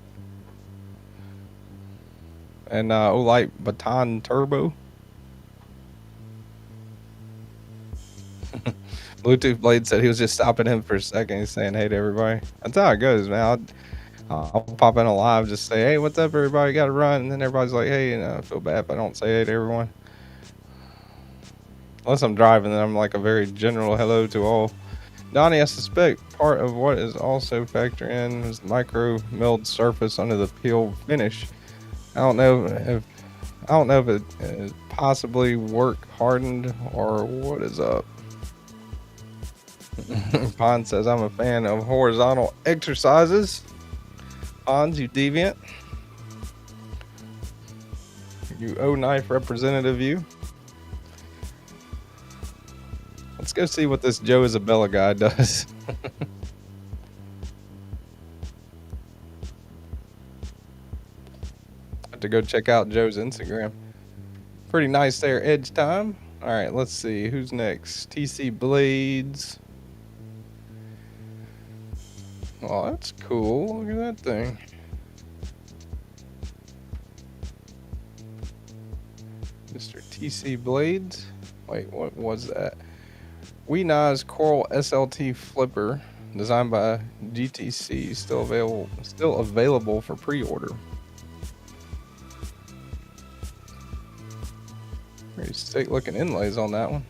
Speaker 1: And Olight Baton Turbo. Bluetooth Blade said he was just stopping him for a second. He's saying hey to everybody. That's how it goes, man. I'll pop in a live, just say, hey, what's up, everybody? Got to run. And then everybody's like, hey, I feel bad if I don't say hey to everyone. Unless I'm driving, then I'm like a very general hello to all. Donnie, I suspect part of what is also factored in is micro milled surface under the peel finish. I don't know if it is possibly work hardened or what is up. Pond says I'm a fan of horizontal exercises. Pons, you deviant. You O knife representative, you. Let's go see what this Joe Isabella guy does. Have to go check out Joe's Instagram. Pretty nice there, edge time. All right, let's see who's next. TC Blades. Oh, that's cool. Look at that thing. Mr. TC Blades. Wait, what was that? Weena's Coral SLT Flipper, designed by GTC, still available for pre-order. Very sick looking inlays on that one.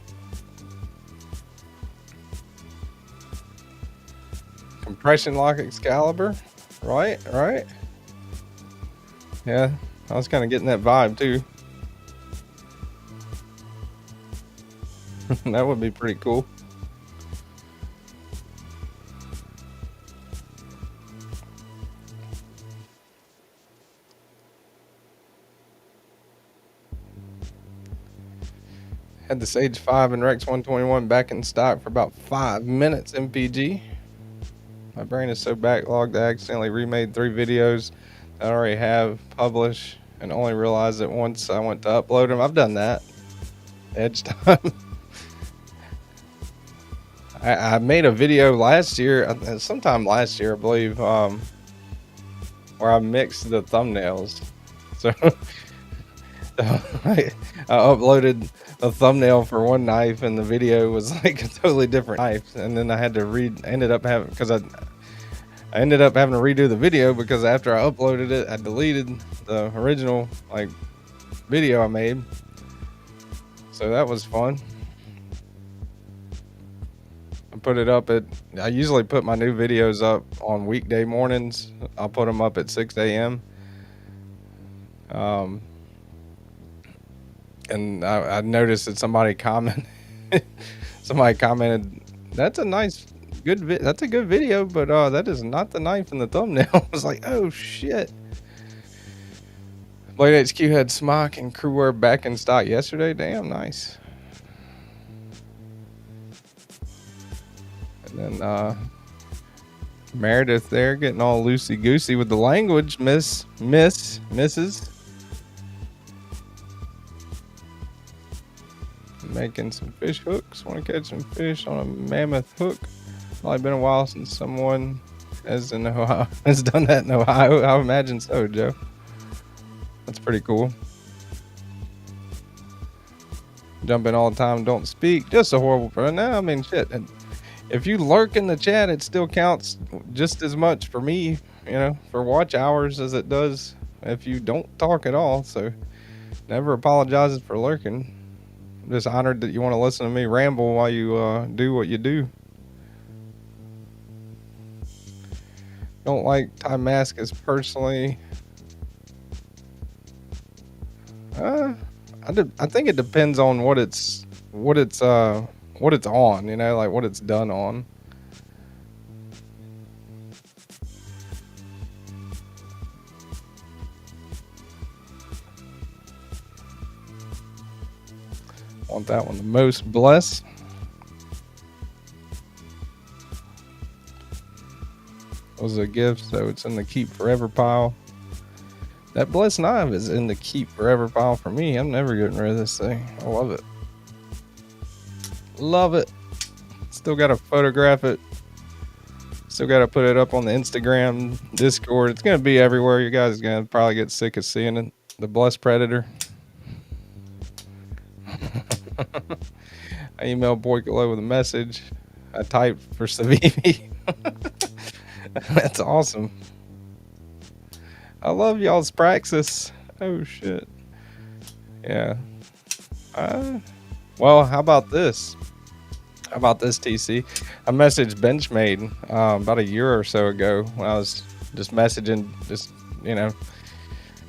Speaker 1: Compression lock Excalibur, right? Yeah, I was kind of getting that vibe too. That would be pretty cool. Had the Sage 5 and Rex 121 back in stock for about 5 minutes, MPG. My brain is so backlogged I accidentally remade 3 videos that I already have published and only realized it once I went to upload them. I've done that. Edge time. I made a video last year, sometime last year, I believe, where I mixed the thumbnails. So I uploaded a thumbnail for one knife, and the video was like a totally different knife. And then I had to ended up having to redo the video because after I uploaded it, I deleted the original like video I made. So that was fun. I put it up I usually put my new videos up on weekday mornings. I'll put them up at 6 a.m. And I noticed that somebody commented, that's a good video, but that is not the knife in the thumbnail. I was like, oh shit. Blade HQ had smock and crew wear back in stock yesterday. Damn, nice. And then Meredith there getting all loosey goosey with the language, Mrs. Making some fish hooks. Want to catch some fish on a mammoth hook. Probably been a while since someone has done that in Ohio. I imagine so, Joe. That's pretty cool. Jump in all the time, don't speak. Just a horrible person. No, I mean, shit. And if you lurk in the chat, it still counts just as much for me, for watch hours as it does if you don't talk at all. So never apologizes for lurking. I'm just honored that you want to listen to me ramble while you do what you do. Don't like Timascus personally. I think it depends on what it's on, like what it's done on. Want that one the most, bless. Was a gift, so it's in the keep forever pile. That blessed knife is in the keep forever pile for me. I'm never getting rid of this thing. I love it. Love it. Still got to photograph it. Still got to put it up on the Instagram, Discord. It's going to be everywhere. You guys are going to probably get sick of seeing it. The blessed predator. I emailed Boykalo with a message. I typed for Savivi. That's awesome. I love y'all's praxis. Oh shit. Yeah. Well, how about this? TC? I messaged Benchmade about a year or so ago when I was just messaging,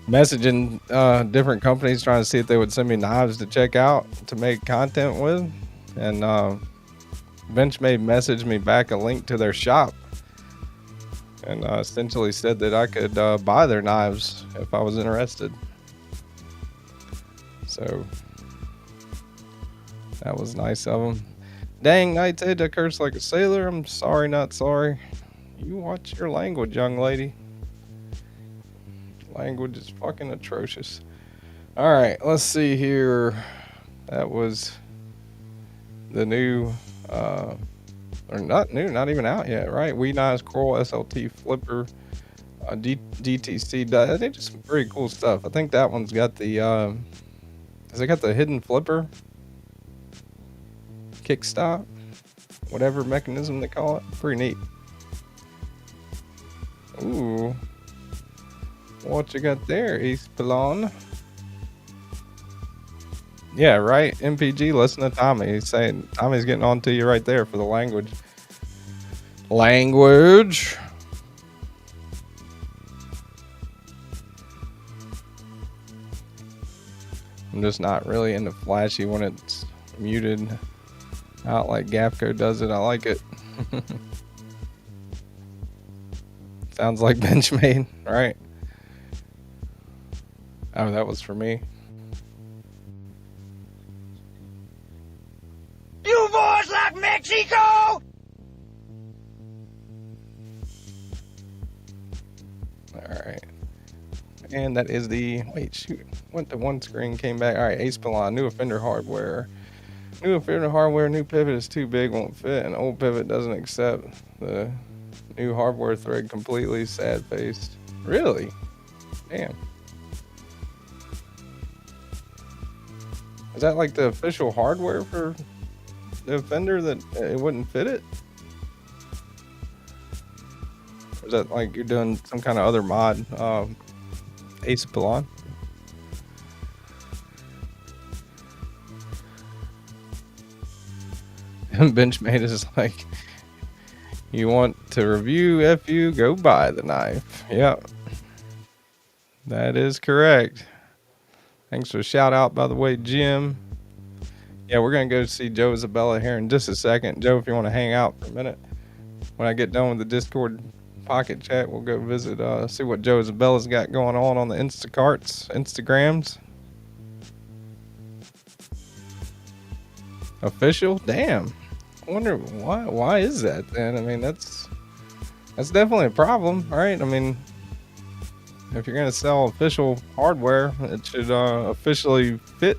Speaker 1: messaging different companies trying to see if they would send me knives to check out to make content with, and Benchmade messaged me back a link to their shop, and essentially said that I could buy their knives if I was interested. So that was nice of them. Dang, Night's Edge, I curse like a sailor. I'm sorry, not sorry. You watch your language, young lady. Language is fucking atrocious. All right, let's see here. That was the new, or not new, not even out yet, right? We Nice Coral SLT Flipper, DTC. I think just some pretty cool stuff. I think that one's got the, has it got the hidden flipper? Kickstop? Whatever mechanism they call it. Pretty neat. Ooh. What you got there, East Pilon? Yeah, right. MPG, listen to Tommy. He's saying Tommy's getting on to you right there for the language. Language. I'm just not really into flashy when it's muted out like Gafco does it. I like it. Sounds like Benchmade, right? Oh, that was for me.
Speaker 2: You boys like Mexico?
Speaker 1: Alright. And that is the... Wait, shoot. Went to one screen, came back. Alright, Ace Pilon, new offender hardware. New offender hardware, new pivot is too big, won't fit. And old pivot doesn't accept the new hardware thread completely. Sad faced. Really? Damn. Is that like the official hardware for the offender that it wouldn't fit it? Or is that like you're doing some kind of other mod? Ace Pilon? Benchmade is like, you want to review FU, go buy the knife. Yep. That is correct. Thanks for the shout out, by the way, Jim. Yeah, we're going to go see Joe Isabella here in just a second. Joe, if you want to hang out for a minute. When I get done with the Discord pocket chat, we'll go visit, see what Joe Isabella's got going on the Instagrams. Official? Damn. I wonder why is that then? I mean, that's definitely a problem, right? I mean, if you're going to sell official hardware, it should officially fit.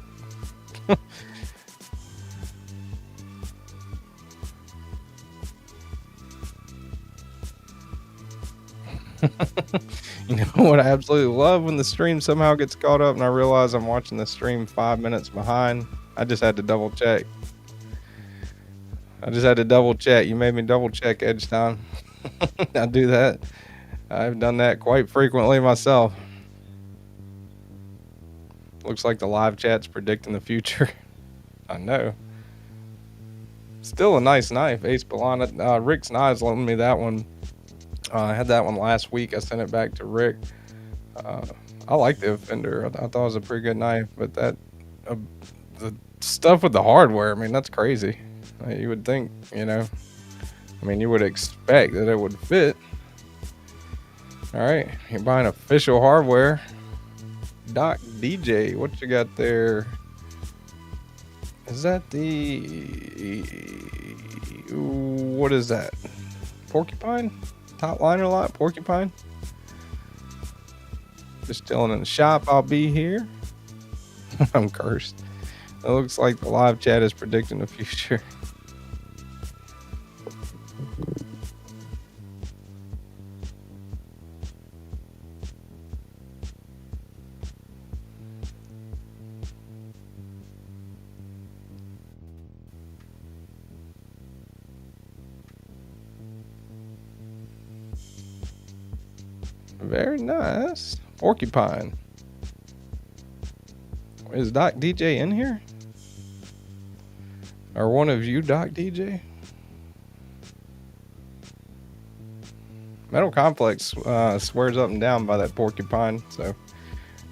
Speaker 1: You know what I absolutely love? When the stream somehow gets caught up and I realize I'm watching the stream 5 minutes behind. I just had to double check. You made me double check, Edge Time. I do that. I've done that quite frequently myself. Looks like the live chat's predicting the future. I know. Still a nice knife, Ace Pilon. Rick's Knives loaned me that one. I had that one last week. I sent it back to Rick. I like the Offender. I thought it was a pretty good knife, but that the stuff with the hardware, I mean, that's crazy. You would think, you know, I mean, you would expect that it would fit. All right, you're buying official hardware. Doc DJ, what you got there? Is that the... What is that? Porcupine? Top liner lot? Porcupine? Just chilling in the shop. I'll be here. I'm cursed. It looks like the live chat is predicting the future. Very nice. Porcupine. Is Doc DJ in here? Or one of you, Doc DJ? Metal Complex swears up and down by that porcupine, so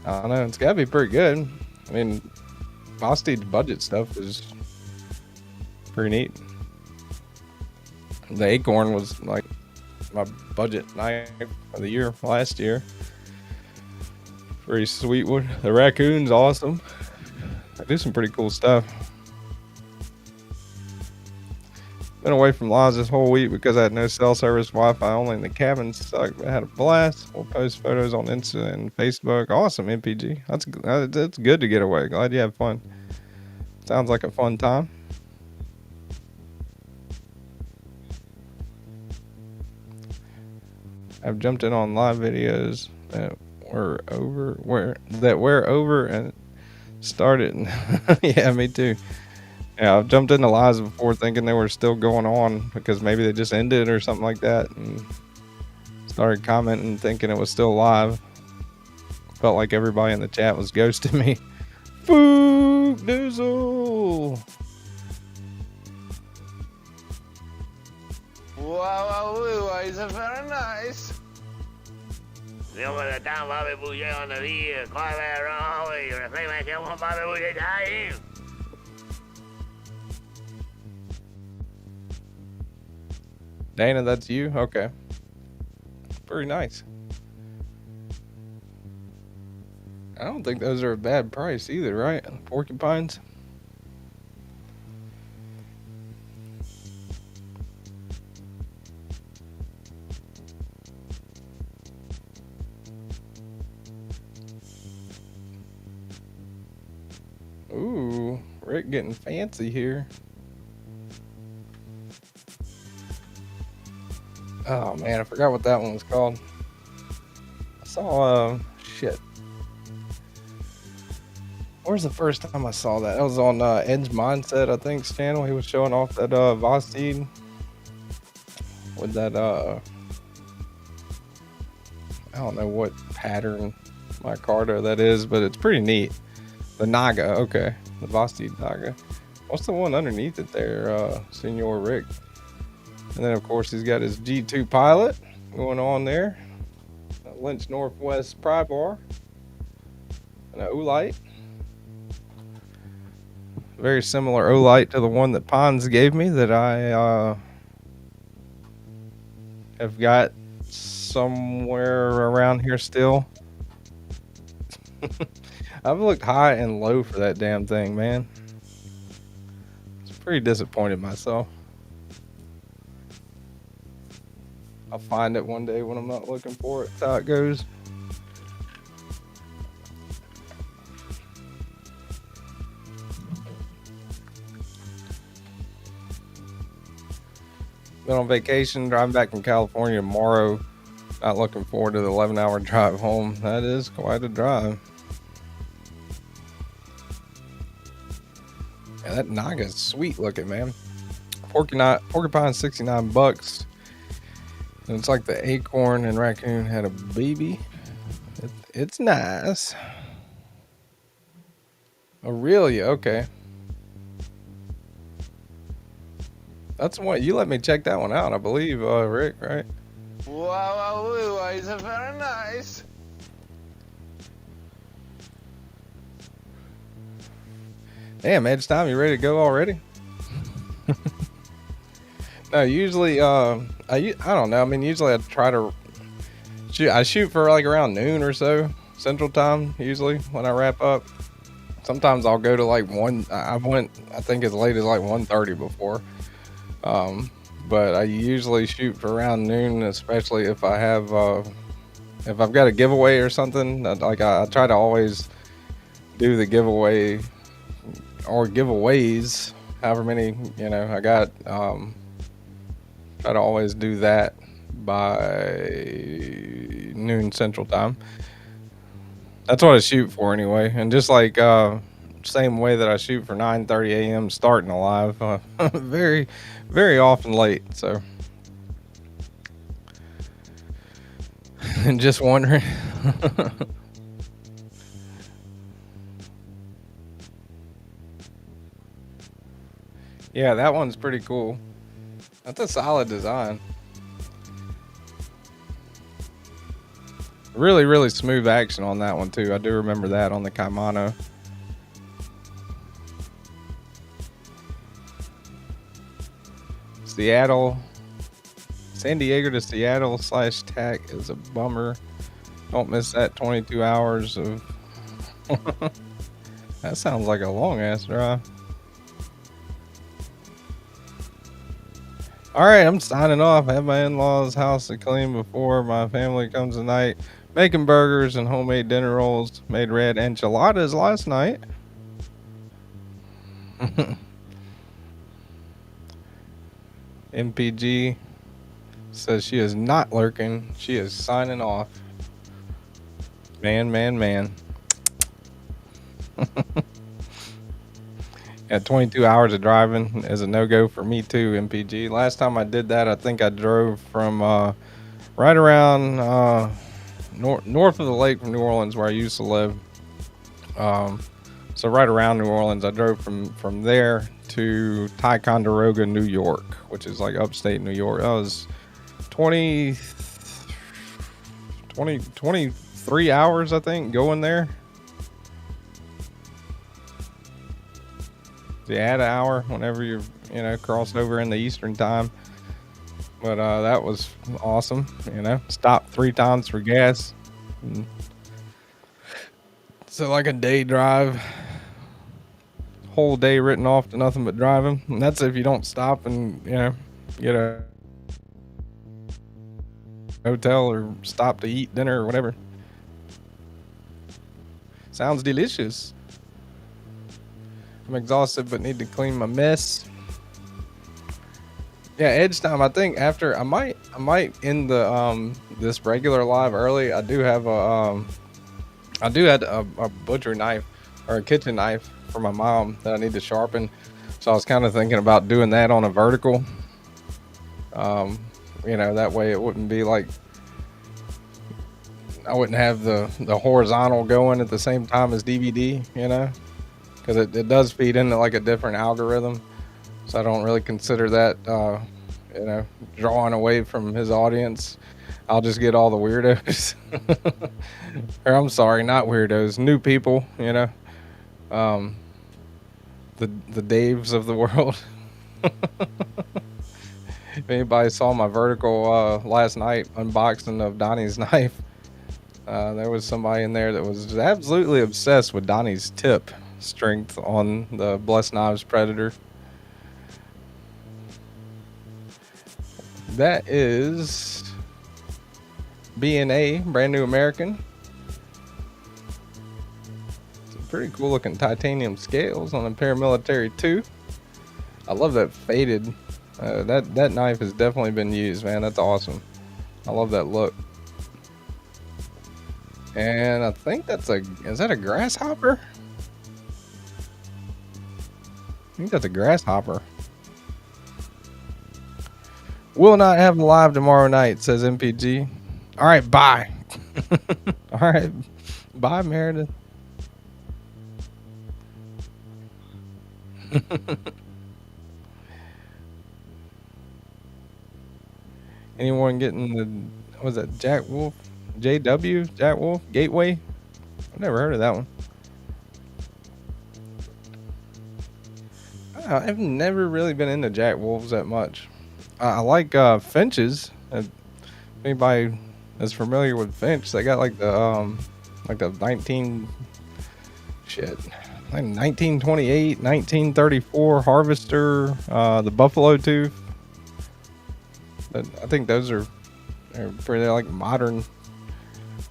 Speaker 1: I don't know. It's got to be pretty good. I mean, Vosti's budget stuff is pretty neat. The Acorn was like my budget knife of the year last year. Pretty sweet one. The Raccoon's awesome. I do some pretty cool stuff. Been away from Laws this whole week because I had no cell service, Wi-Fi only in the cabin. Sucked, but I had a blast. We'll post photos on Insta and Facebook. Awesome, MPG. That's good to get away. Glad you had fun. Sounds like a fun time. I've jumped in on live videos that were over and started. Yeah, me too. Yeah, I've jumped into lives before thinking they were still going on because maybe they just ended or something like that, and started commenting thinking it was still live. Felt like everybody in the chat was ghosting me. Fook Doozle!
Speaker 4: Wow, is very nice.
Speaker 2: Nếu mà tao vào bên bùi dây on the đi coi về rồi rồi thấy mày kêu không vào bên bùi dây trái.
Speaker 1: Dana, that's you? Okay. Very nice. I don't think those are a bad price either, right? Porcupines? Ooh, Rick getting fancy here. Oh man, I forgot what that one was called. I saw, shit. Where's the first time I saw that? That was on Edge Mindset, I think's channel. He was showing off that Vosteed with that, I don't know what pattern micarta that is, but it's pretty neat. The Naga, okay. The Vosteed Naga. What's the one underneath it there, Senor Rick? And then, of course, he's got his G2 Pilot going on there. A Lynch Northwest pry bar. And an Oolite. Very similar Oolite to the one that Pons gave me that I have got somewhere around here still. I've looked high and low for that damn thing, man. It's pretty disappointed myself. I'll find it one day when I'm not looking for it. That's how it goes. Been on vacation, driving back from California tomorrow. Not looking forward to the 11-hour drive home. That is quite a drive. Yeah, that Naga's sweet looking, man. Porcupine 69 bucks. And it's like the Acorn and Raccoon had a baby. It's nice. Aurelia, okay. That's what you let me check that one out, I believe, Rick, right?
Speaker 4: Wow, is very nice.
Speaker 1: Damn, Edge Time, you ready to go already? No, usually, I don't know. I mean, usually I try to shoot. I shoot for like around noon or so Central Time. Usually when I wrap up. Sometimes I'll go to like I went, I think as late as like 1:30 before. But I usually shoot for around noon, especially if I have, if I've got a giveaway or something. Like I try to always do the giveaway or giveaways, however many I got. Try to always do that by noon Central Time. That's what I shoot for anyway. And just like same way that I shoot for 9:30 a.m. starting alive, very, very often late. So, and just wondering. Yeah, that one's pretty cool. That's a solid design. Really, really smooth action on that one too. I do remember that on the Kaimano. Seattle, San Diego to Seattle / TAC is a bummer. Don't miss that 22 hours of. That sounds like a long ass drive. All right, I'm signing off. I have my in-laws' house to clean before my family comes tonight. Making burgers and homemade dinner rolls. Made red enchiladas last night. MPG says she is not lurking. She is signing off. Man. At 22 hours of driving is a no-go for me too, MPG. Last time I did that, I think I drove from right around north of the lake from New Orleans, where I used to live. So right around New Orleans, I drove from there to Ticonderoga, New York, which is like upstate New York. That was 23 hours, I think, going there. You add an hour whenever you're, crossed over in the Eastern time. But that was awesome. Stopped 3 times for gas. So like a day drive, whole day written off to nothing but driving. And that's if you don't stop and, get a hotel or stop to eat dinner or whatever. Sounds delicious. I'm exhausted but need to clean my mess. Yeah, Edge time. I think after I might end the this regular live early. I do have a butcher knife or a kitchen knife for my mom that I need to sharpen. So I was kind of thinking about doing that on a vertical. That way it wouldn't be like I wouldn't have the horizontal going at the same time as DVD, because it does feed into like a different algorithm. So I don't really consider that, drawing away from his audience. I'll just get all the weirdos. Or I'm sorry, not weirdos, new people, the Daves of the world. If anybody saw my vertical last night unboxing of Donnie's knife, there was somebody in there that was absolutely obsessed with Donnie's tip strength on the Blessed Knives Predator. That is B&A, Brand New American. Some pretty cool looking titanium scales on a paramilitary 2. I love that faded. That knife has definitely been used, man. That's awesome. I love that look. And I think is that a grasshopper? I think that's a grasshopper. Will not have a live tomorrow night, says MPG. All right, bye. All right, bye, Meredith. Anyone getting the, was that Jack Wolf? JW? Jack Wolf? Gateway? I've never heard of that one. I've never really been into Jack Wolves that much. I like Finches. If anybody is familiar with Finch, they got like the 1928, 1934 Harvester, the Buffalo Tooth. I think those are pretty like modern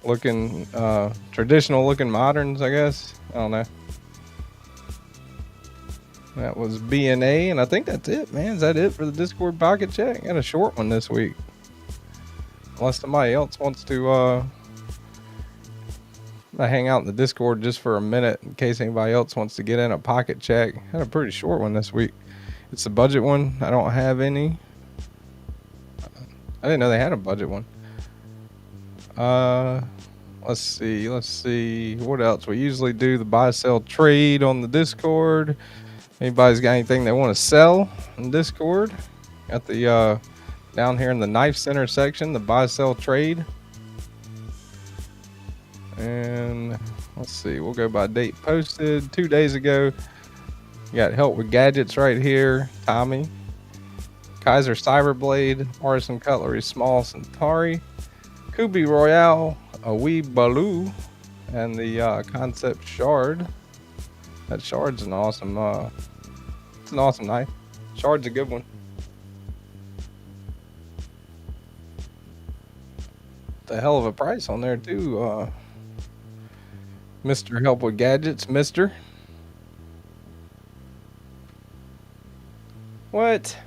Speaker 1: looking, traditional looking moderns, I guess. I don't know. That was B&A, and I think that's it, man. Is that it for the Discord pocket check? Got a short one this week. Unless somebody else wants to hang out in the Discord just for a minute in case anybody else wants to get in a pocket check. Had a pretty short one this week. It's a budget one. I don't have any. I didn't know they had a budget one. Let's see. What else? We usually do the buy, sell, trade on the Discord. Anybody's got anything they want to sell in Discord? Got the down here in the knife center section, the buy, sell, trade. And let's see, we'll go by date posted 2 days ago. You got help with gadgets right here. Tommy, Kaiser Cyberblade, Artisan Cutlery Small Centauri, Kubi Royale, a wee Baloo, and the Concept Shard. That Shard's an awesome it's an awesome knife. Shard's a good one. The hell of a price on there too. Mr. Help with Gadgets, Mr. What?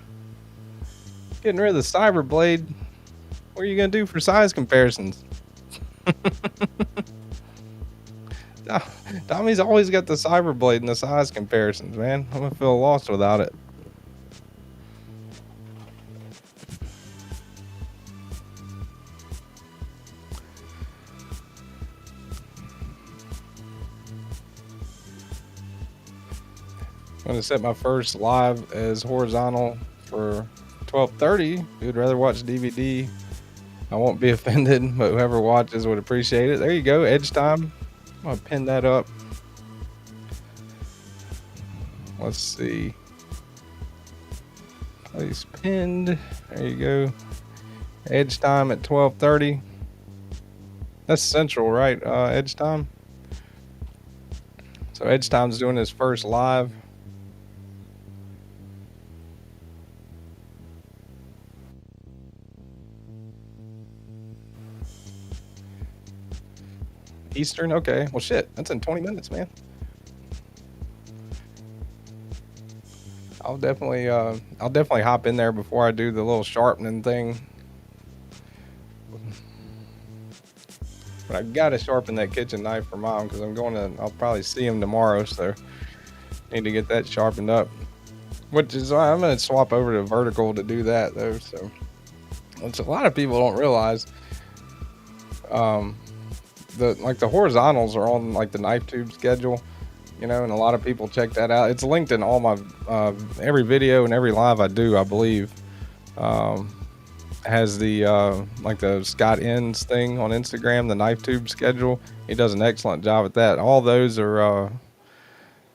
Speaker 1: Getting rid of the Cyberblade. What are you gonna do for size comparisons? Tommy's always got the Cyberblade and the size comparisons, man. I'm gonna feel lost without it. I'm gonna set my first live as horizontal for 12:30. If you'd rather watch DVD, I won't be offended, but whoever watches would appreciate it. There you go, edge time. I'm gonna pin that up. Let's see. Place pinned. There you go. Edge time at 12:30. That's central, right? Edge time. So Edge time's doing his first live. Eastern, okay. Well, shit, that's in 20 minutes, man. I'll definitely hop in there before I do the little sharpening thing. But I gotta sharpen that kitchen knife for Mom because I'll probably see him tomorrow, so need to get that sharpened up. Which is why I'm gonna swap over to vertical to do that though. So, which a lot of people don't realize. The horizontals are on like the knife tube schedule, you know, and a lot of people check that out. It's linked in all my every video and every live I do, I believe. Has the like the Scott Ends thing on Instagram, the knife tube schedule. He does an excellent job at that. All those are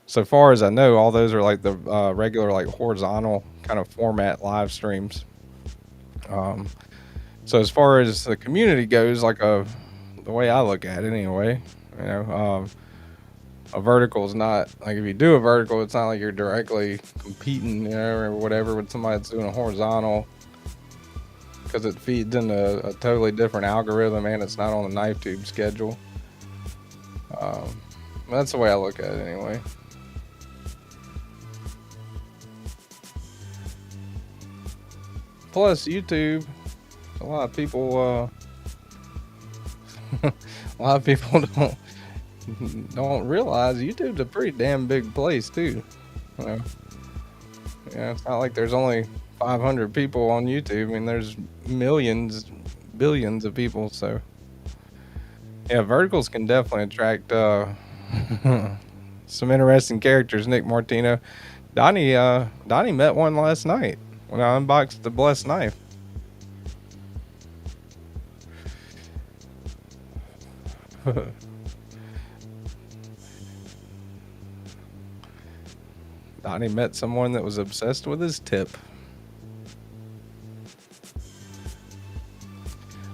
Speaker 1: so far as I know, all those are like the regular like horizontal kind of format live streams. So as far as the community goes, like the way I look at it anyway, you know, a vertical is not like, if you do a vertical, it's not like you're directly competing, you know, or whatever with somebody that's doing a horizontal, because it feeds into a totally different algorithm and it's not on the knife tube schedule. That's the way I look at it anyway. Plus YouTube, a lot of people a lot of people don't realize YouTube's a pretty damn big place too. You know? Yeah, it's not like there's only 500 people on YouTube. I mean, there's millions, billions of people. So yeah, verticals can definitely attract some interesting characters. Nick Martino, Donnie met one last night when I unboxed the Blessed Knife. Donnie met someone that was obsessed with his tip.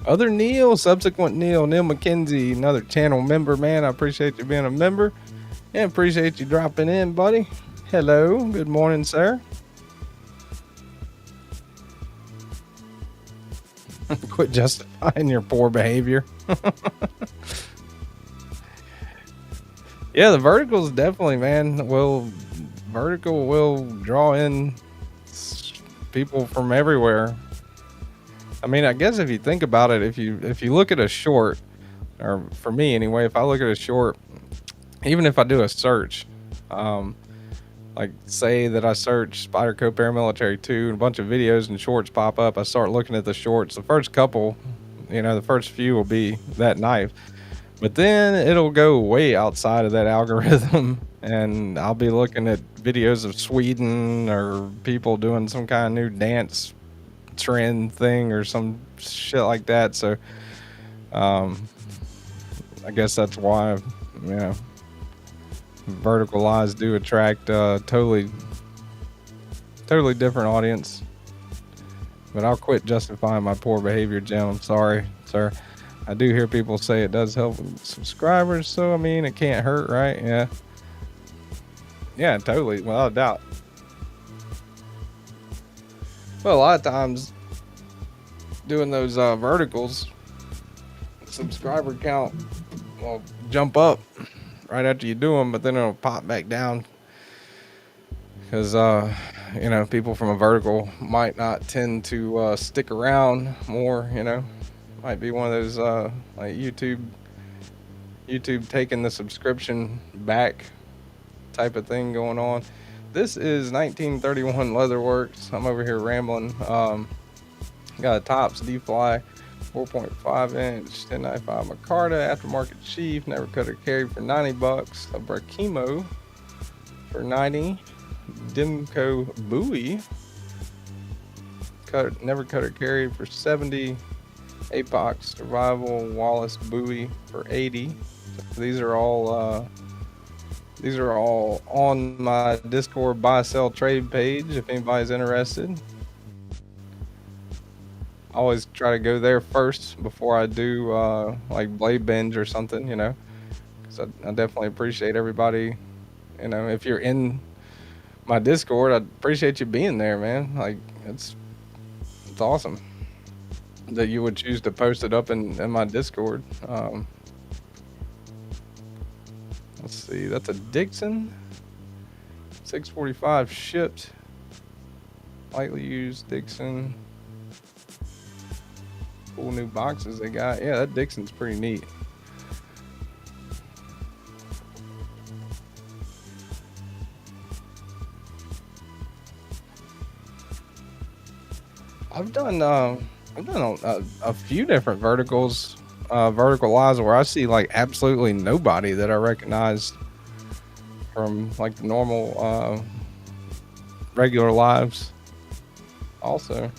Speaker 1: Other Neil, subsequent Neil McKenzie, another channel member, man. I appreciate you being a member and appreciate you dropping in, buddy. Hello, good morning, sir. Quit justifying your poor behavior. Yeah, the verticals definitely, man. Vertical will draw in people from everywhere. I mean, I guess if you think about it, if you look at a short, or for me anyway, if I look at a short, even if I do a search, like say that I search Spyderco Paramilitary 2 and a bunch of videos and shorts pop up, I start looking at the shorts. The first couple, you know, the first few will be that knife. But then it'll go way outside of that algorithm and I'll be looking at videos of Sweden or people doing some kind of new dance trend thing or some shit like that. So I I guess that's why, you know, vertical lies do attract totally different audience. But I'll quit justifying my poor behavior, Jim. I'm sorry, sir. I do hear people say it does help with subscribers, so I mean, it can't hurt, right? Yeah. Yeah, totally, without a doubt. Well, a lot of times doing those verticals, subscriber count will jump up right after you do them, but then it'll pop back down because you know, people from a vertical might not tend to stick around more. You know, might be one of those like YouTube taking the subscription back type of thing going on. This is 1931 Leatherworks. I'm over here rambling. Got a Tops D-Fly 4.5 inch 1095 Micarta aftermarket sheath, never cut or carry for $90. A Brakimo for $90. Dimco buoy, never cut or carry for $70. Apox Survival Wallace buoy for $80. So these are all on my Discord buy sell trade page if anybody's interested. I always try to go there first before I do like Blade Binge or something, you know, because I definitely appreciate everybody. You know, if you're in my Discord, I appreciate you being there, man. Like, it's awesome that you would choose to post it up in my Discord. Let's see, that's a Dixon 645 shipped, lightly used Dixon. Cool new boxes they got. Yeah, that Dixon's pretty neat. I've done a few different verticals, vertical lives where I see like absolutely nobody that I recognize from like the normal regular lives. Also,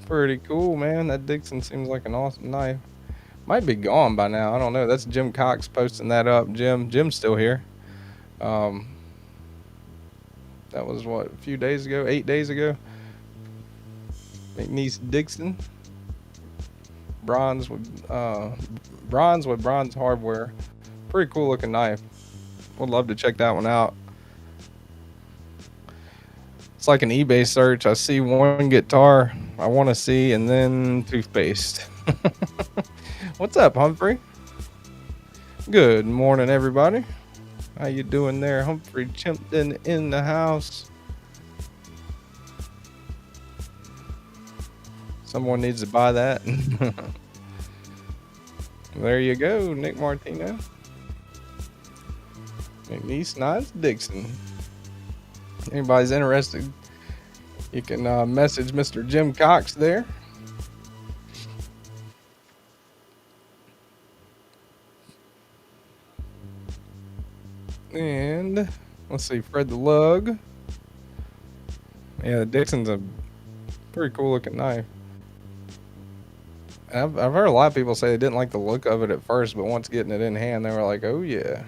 Speaker 1: pretty cool, man. That Dixon seems like an awesome knife. Might be gone by now. I don't know. That's Jim Cox posting that up. Jim's still here. That was what, a few days ago, 8 days ago. McNeese Dixon, bronze with bronze hardware. Pretty cool looking knife. Would love to check that one out. It's like an eBay search. I see one guitar I want to see, and then toothpaste. What's up, Humphrey? Good morning, everybody. How you doing there, Humphrey Chimpton in the house? Someone needs to buy that. There you go, Nick Martino. McNeese Knives Dixon. Anybody's interested, you can message Mr. Jim Cox there. And let's see, Fred the Lug. Yeah, the Dixon's a pretty cool looking knife. I've heard a lot of people say they didn't like the look of it at first, but once getting it in hand, they were like, oh yeah.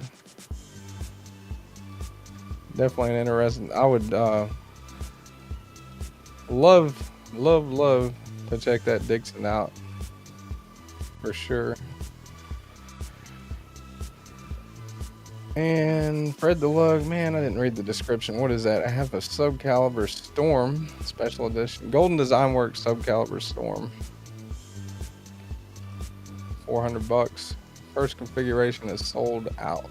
Speaker 1: Definitely an interesting. I would love to check that Dixon out for sure. And Fred the Lug, man, I didn't read the description. What is that? I have a Subcaliber Storm Special Edition. Golden Design Works Subcaliber Storm. $400. First configuration is sold out.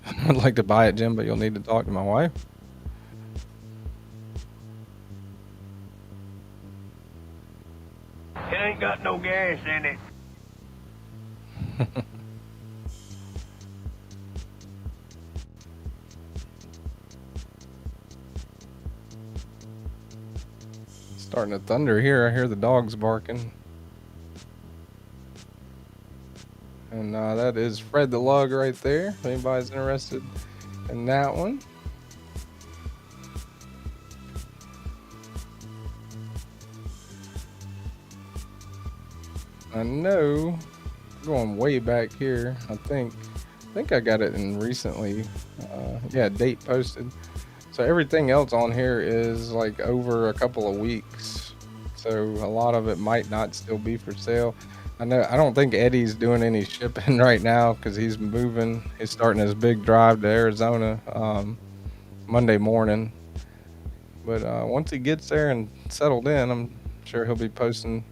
Speaker 1: I'd like to buy it, Jim, but you'll need to talk to my wife.
Speaker 2: It ain't got no gas in it.
Speaker 1: Starting to thunder here. I hear the dogs barking. And that is Fred the Lug right there. If anybody's interested in that one. I know, going way back here, I think I got it in recently. Yeah, date posted. So everything else on here is like over a couple of weeks. So a lot of it might not still be for sale. I know I don't think Eddie's doing any shipping right now because he's moving. He's starting his big drive to Arizona Monday morning. But once he gets there and settled in, I'm sure he'll be posting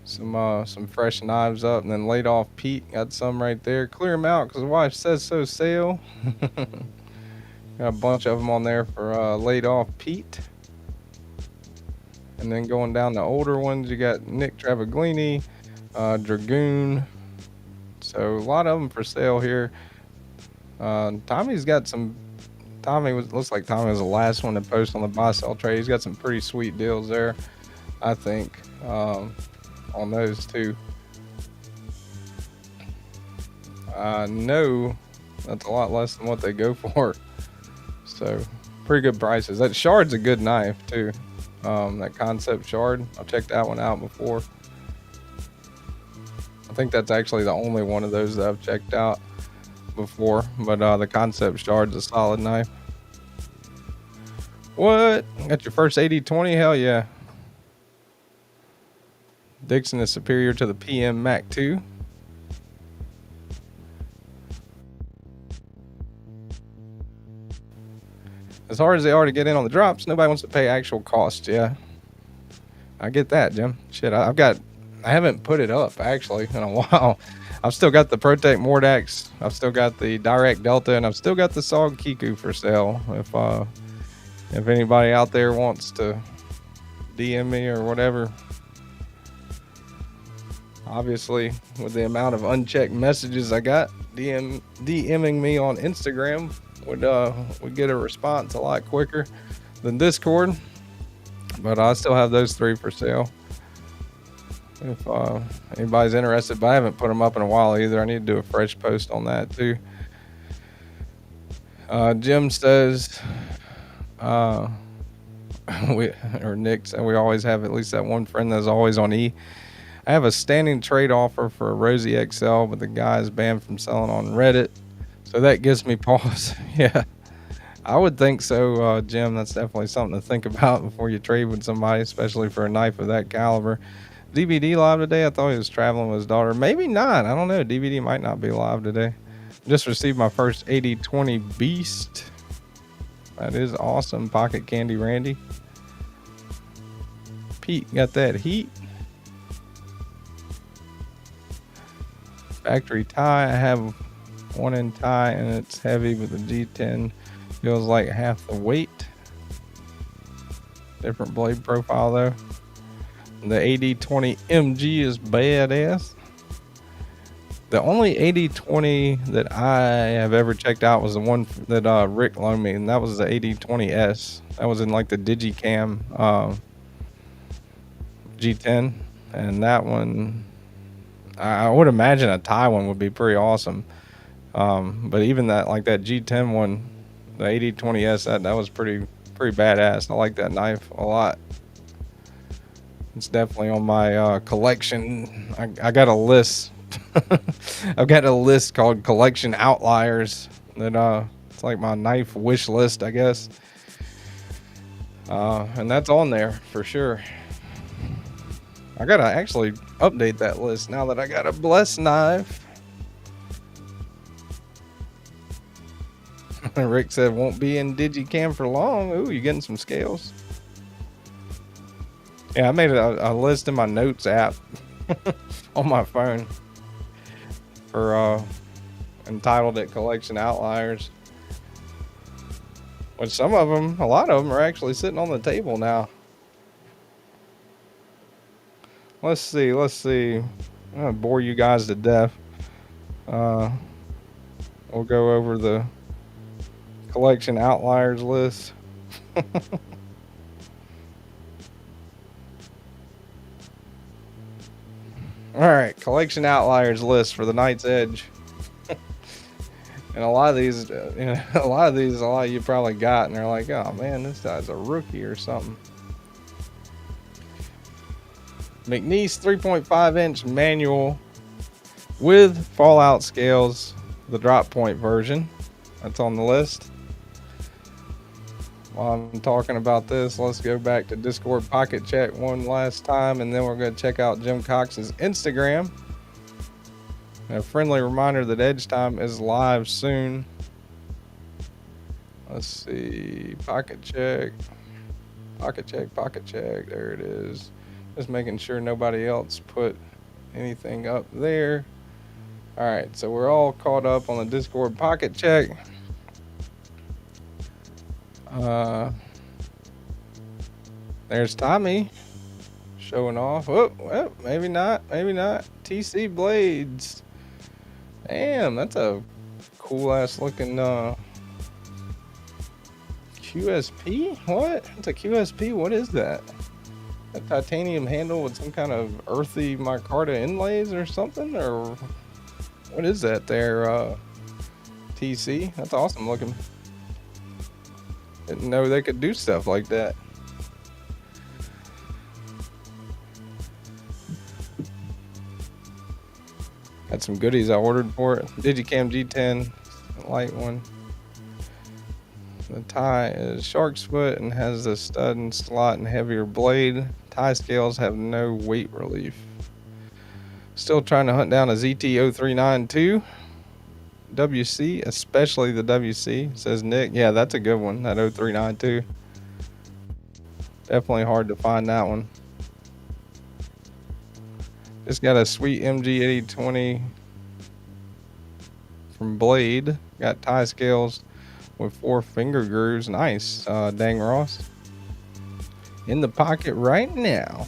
Speaker 1: some fresh knives up. And then laid off Pete got some right there. Clear them out because the wife says so. Sale. Got a bunch of them on there for laid off Pete. And then going down the older ones, you got Nick Travaglini, Dragoon. So a lot of them for sale here. Tommy's got some. Looks like Tommy was the last one to post on the buy sell trade. He's got some pretty sweet deals there, I think, on those too. I know that's a lot less than what they go for. So pretty good prices. That shard's a good knife too. That concept shard, I've checked that one out before. I think that's actually the only one of those that I've checked out before, but the concept shard's a solid knife. What? Got your first 80-20? Hell yeah. Dixon is superior to the PM Mac 2. As hard as they are to get in on the drops, nobody wants to pay actual cost. Yeah, I get that, Jim. Shit, I haven't put it up actually in a while. I've still got the Protect Mordax. I've still got the Direct Delta, and I've still got the Sog Kiku for sale. If anybody out there wants to DM me or whatever. Obviously, with the amount of unchecked messages I got, DMing me on Instagram would get a response a lot quicker than Discord. But I still have those 3 for sale. If anybody's interested, but I haven't put them up in a while either. I need to do a fresh post on that too. Jim says, Nick said we always have at least that one friend that's always on E. I have a standing trade offer for a Rosie XL, but the guy is banned from selling on Reddit. So that gives me pause. Yeah, I would think so, Jim. That's definitely something to think about before you trade with somebody, especially for a knife of that caliber. DVD live today? I thought he was traveling with his daughter. Maybe not. I don't know. DVD might not be live today. Just received my first 80-20 Beast. That is awesome. Pocket Candy Randy. Pete got that heat. Factory tie. I have one in tie and it's heavy, but the G10 feels like half the weight. Different blade profile though. The 80-20 MG is badass. The only 80-20 that I have ever checked out was the one that Rick loaned me, and that was the 80-20S. That was in like the Digicam G10, and that one, I would imagine a Thai one would be pretty awesome. But even that, like that G10 one, the 80-20S, that was pretty badass. I like that knife a lot. It's definitely on my collection. I got a list. I've got a list called Collection Outliers that it's like my knife wish list, I guess. And that's on there for sure. I gotta actually update that list now that I got a blessed knife. Rick said won't be in Digicam for long. Ooh, you getting some scales? Yeah, I made a list in my notes app on my phone for entitled it Collection Outliers. Which a lot of them are actually sitting on the table now. Let's see. I'm gonna bore you guys to death. We'll go over the Collection Outliers list. All right, Collection Outliers list for the Knight's Edge. And a lot of these, a lot of you probably got, and they're like, oh man, this guy's a rookie or something. McNeese 3.5-inch manual with fallout scales, the drop point version. That's on the list. While I'm talking about this, let's go back to Discord Pocket Check one last time, and then we're going to check out Jim Cox's Instagram. And a friendly reminder that Edge Time is live soon. Let's see. Pocket Check. Pocket Check. Pocket Check. There it is. Just making sure nobody else put anything up there. All right, so we're all caught up on the Discord Pocket Check. There's Tommy showing off. Oh, well, maybe not. Maybe not. TC Blades. Damn, that's a cool ass looking QSP. What? It's a QSP. What is that? A titanium handle with some kind of earthy micarta inlays or something? Or what is that there, TC? That's awesome looking. Didn't know they could do stuff like that. Got some goodies I ordered for it. Digicam G10, light one. The tie is shark's foot and has a stud and slot and heavier blade. Tie scales have no weight relief. Still trying to hunt down a ZT0392. WC, especially the WC, says Nick. Yeah, that's a good one, that 0392. Definitely hard to find that one. Just got a sweet MG8020 from Blade. Got tie scales with 4 finger grooves. Nice, Dang Ross. In the pocket right now.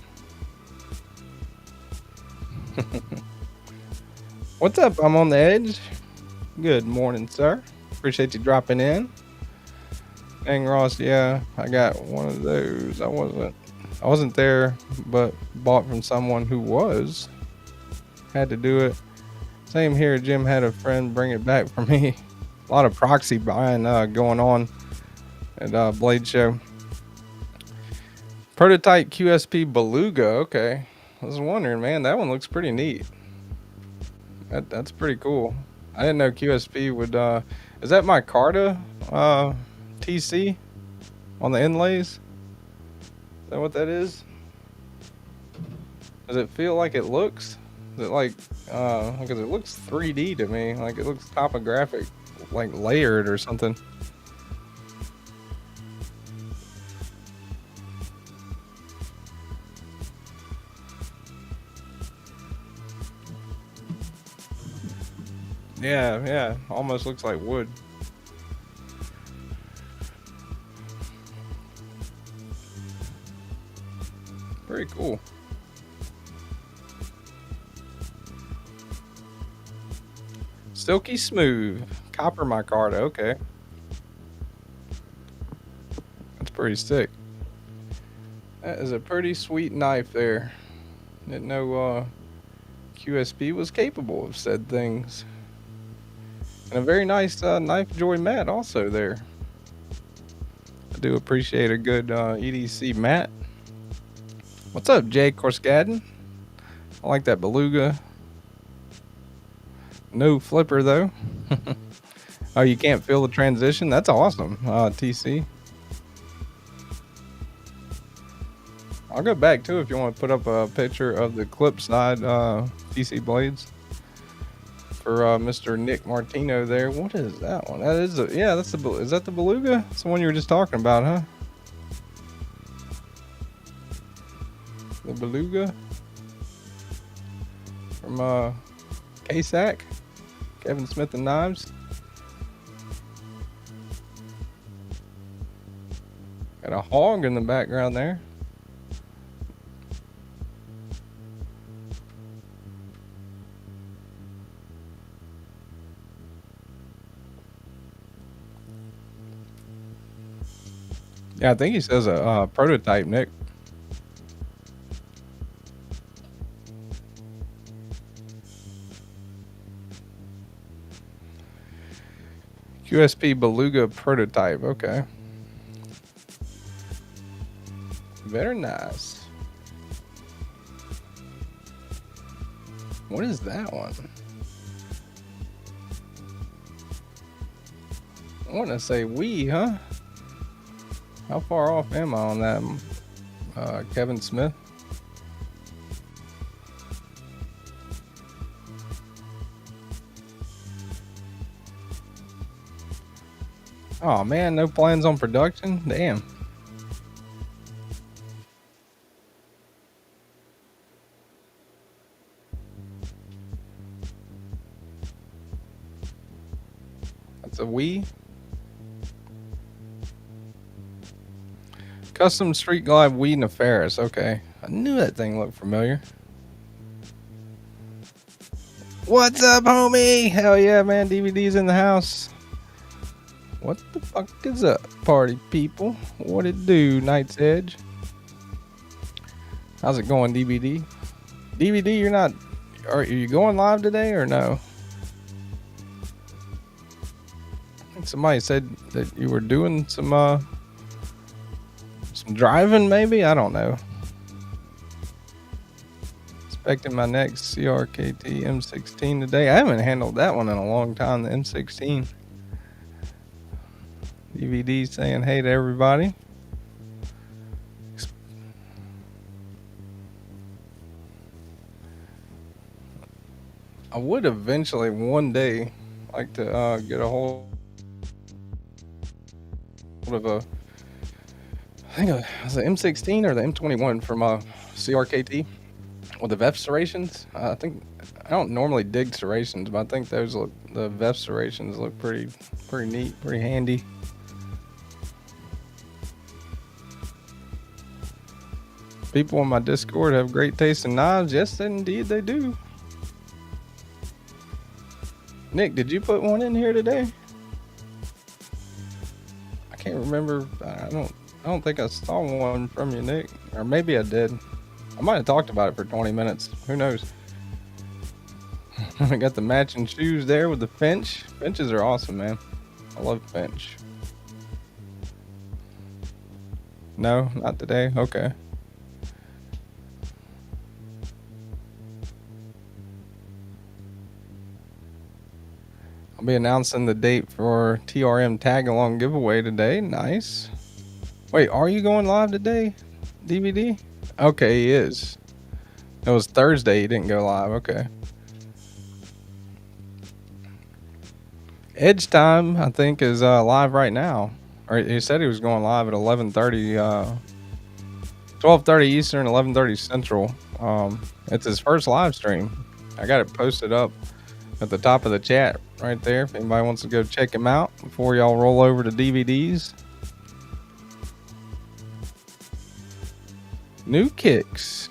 Speaker 1: What's up? I'm on the edge. Good morning, sir. Appreciate you dropping in. Dang Ross, yeah, I got one of those. I wasn't there, but bought from someone who was. Had to do it. Same here. Jim had a friend bring it back for me. A lot of proxy buying going on at Blade Show. Prototype QSP Beluga. Okay, I was wondering, man, that one looks pretty neat. That's pretty cool. I didn't know QSP would. Is that my Carta TC on the inlays? Is that what that is? Does it feel like it looks? Is it like? Because it looks 3D to me. Like it looks topographic, like layered or something. Yeah, almost looks like wood. Very cool. Silky smooth. Copper micarta, okay. That's pretty sick. That is a pretty sweet knife there. Didn't know QSP was capable of said things. And a very nice Knife Joy mat also there. I do appreciate a good EDC mat. What's up, Jay Corskadden? I like that Beluga. No flipper though. Oh, you can't feel the transition? That's awesome, TC. I'll go back too if you want to put up a picture of the clip side TC blades. For Mr. Nick Martino there. What is that one? That is yeah, that's the is that the Beluga? That's the one you were just talking about, huh? The Beluga from K-Sac, Kevin Smith and Knives. Got a hog in the background there. Yeah, I think he says a prototype, Nick. QSP Beluga prototype, okay. Very nice. What is that one? I want to say we, huh? How far off am I on that, Kevin Smith? Oh man, no plans on production? Damn. That's a we. Custom Street Glide Weed and a Ferris. Okay. I knew that thing looked familiar. What's up, homie? Hell yeah, man. DVD's in the house. What the fuck is up, party people? What it do, Night's Edge? How's it going, DVD? DVD, you're not... Are you going live today or no? I think somebody said that you were doing some driving, maybe? I don't know. Expecting my next CRKT M16 today. I haven't handled that one in a long time, the M16. DVD saying hey to everybody. I would eventually one day like to get a hold of a, I think it was the M16 or the M21 from CRKT with the VEF serrations. I think I don't normally dig serrations, but I think those look, the VEF serrations look pretty neat, pretty handy. People on my Discord have great taste in knives. Yes, indeed they do. Nick, did you put one in here today? I can't remember. I don't think I saw one from you, Nick. Or maybe I did. I might have talked about it for 20 minutes. Who knows? I got the matching shoes there with the Finch. Finches are awesome, man. I love Finch. No, not today. Okay. I'll be announcing the date for TRM tag along giveaway today. Nice. Wait, are you going live today, DVD? Okay, he is. It was Thursday. He didn't go live. Okay. Edge Time, I think, is live right now. Or he said he was going live at 11:30, 12:30 Eastern, 11:30 Central. It's his first live stream. I got it posted up at the top of the chat right there if anybody wants to go check him out before y'all roll over to DVDs. New kicks.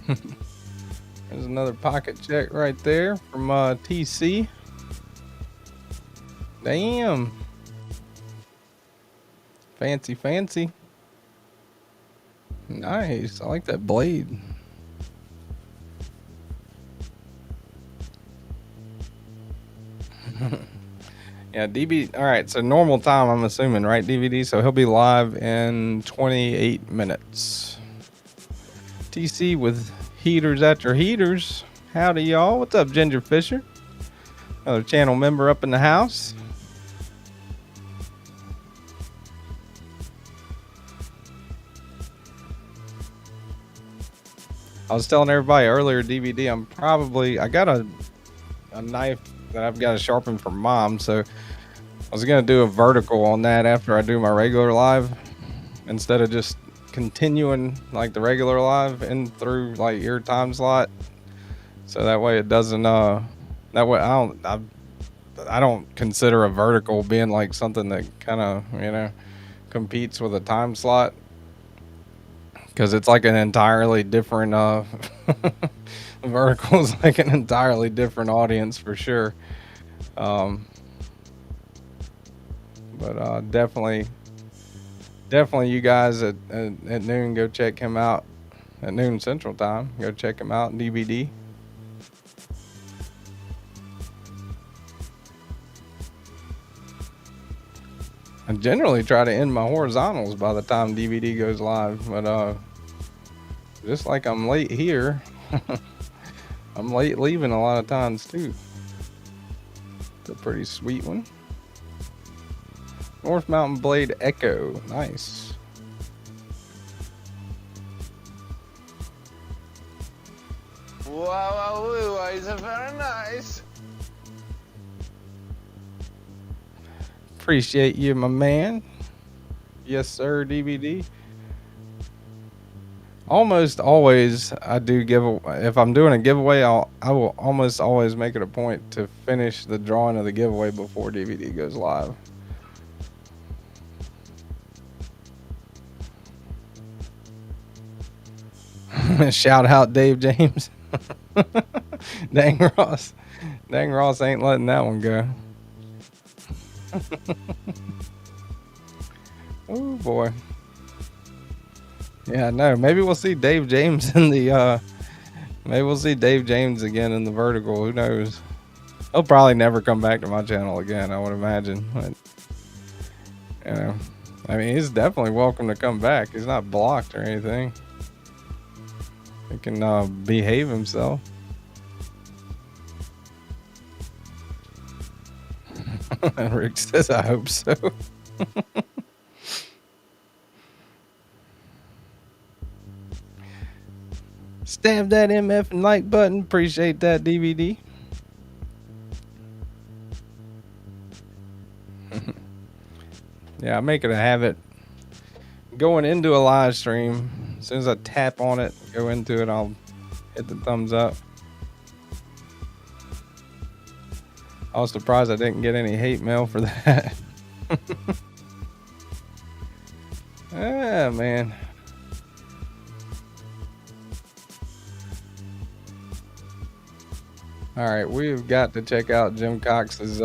Speaker 1: There's another pocket check right there from TC. Damn. Fancy. Nice. I like that blade. Yeah, DB. All right, so normal time, I'm assuming, right, DVD? So he'll be live in 28 minutes. TC with heaters after heaters. Howdy, y'all. What's up, Ginger Fisher? Another channel member up in the house. I was telling everybody earlier, DVD, I got a knife that I've got to sharpen for Mom, so I was going to do a vertical on that after I do my regular live instead of just continuing like the regular live in through like your time slot, so that way it doesn't that way I don't consider a vertical being like something that kind of competes with a time slot, because it's like an entirely different vertical is like an entirely different audience for sure. But definitely you guys at noon, go check him out at noon Central Time. Go check him out, DVD. I generally try to end my horizontals by the time DVD goes live, but Just like I'm late here, I'm late leaving a lot of times too. It's a pretty sweet one. North Mountain Blade Echo. Nice.
Speaker 4: Wow, is very nice.
Speaker 1: Appreciate you, my man. Yes, sir, DVD. Almost always I do if I'm doing a giveaway, I will almost always make it a point to finish the drawing of the giveaway before DVD goes live. Shout out Dave James. Dang Ross. Dang Ross ain't letting that one go. Oh boy. Yeah, no. Maybe we'll see Dave James in the maybe we'll see Dave James again in the vertical. Who knows? He'll probably never come back to my channel again, I would imagine. But you know, I mean, he's definitely welcome to come back. He's not blocked or anything. He can behave himself. Rick says, I hope so. Stab that MF and like button. Appreciate that, DVD. Yeah, I make it a habit going into a live stream. As soon as I tap on it, go into it, I'll hit the thumbs up. I was surprised I didn't get any hate mail for that. Ah, man. All right, we've got to check out Jim Cox's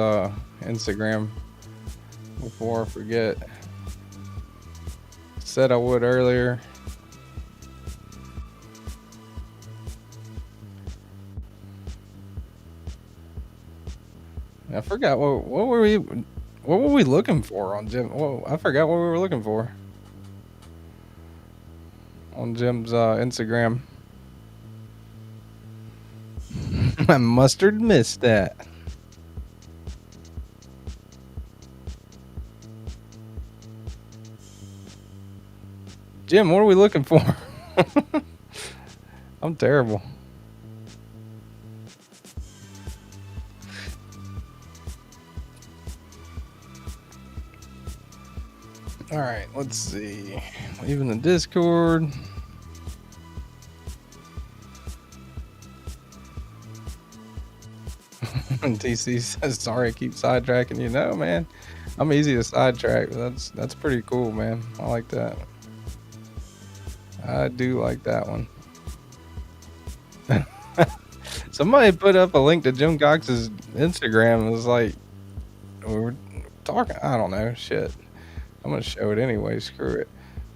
Speaker 1: Instagram before I forget. Said I would earlier. I forgot what were we looking for on Jim? Whoa, I forgot what we were looking for on Jim's Instagram. I mustard missed that. Jim, what are we looking for? I'm terrible. All right, let's see. Leaving the Discord. TC says, sorry, I keep sidetracking you. No, man. I'm easy to sidetrack. That's pretty cool, man. I like that. I do like that one. Somebody put up a link to Jim Cox's Instagram. It was like, we were talking, I don't know, shit. I'm gonna show it anyway. Screw it.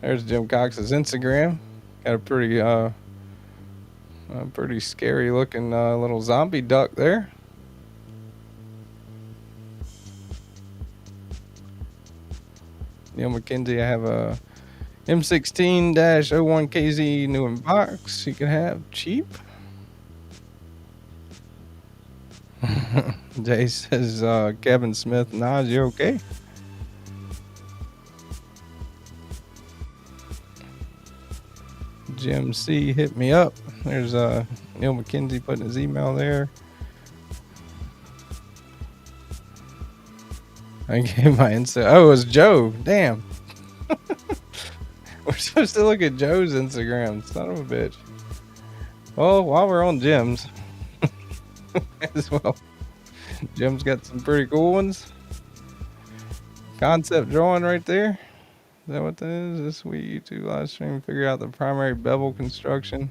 Speaker 1: There's Jim Cox's Instagram. Got a pretty scary looking little zombie duck there. Neil McKenzie, I have a M16-01KZ new in box. You can have cheap. Jay says, Kevin Smith, Nas, you okay? Jim C, hit me up. There's Neil McKenzie putting his email there. I gave my Insta. Oh, it was Joe. Damn. We're supposed to look at Joe's Instagram. Son of a bitch. Well, while we're on Jim's, as well. Jim's got some pretty cool ones. Concept drawing right there. Is that what that is? This week YouTube live stream. Figure out the primary bevel construction.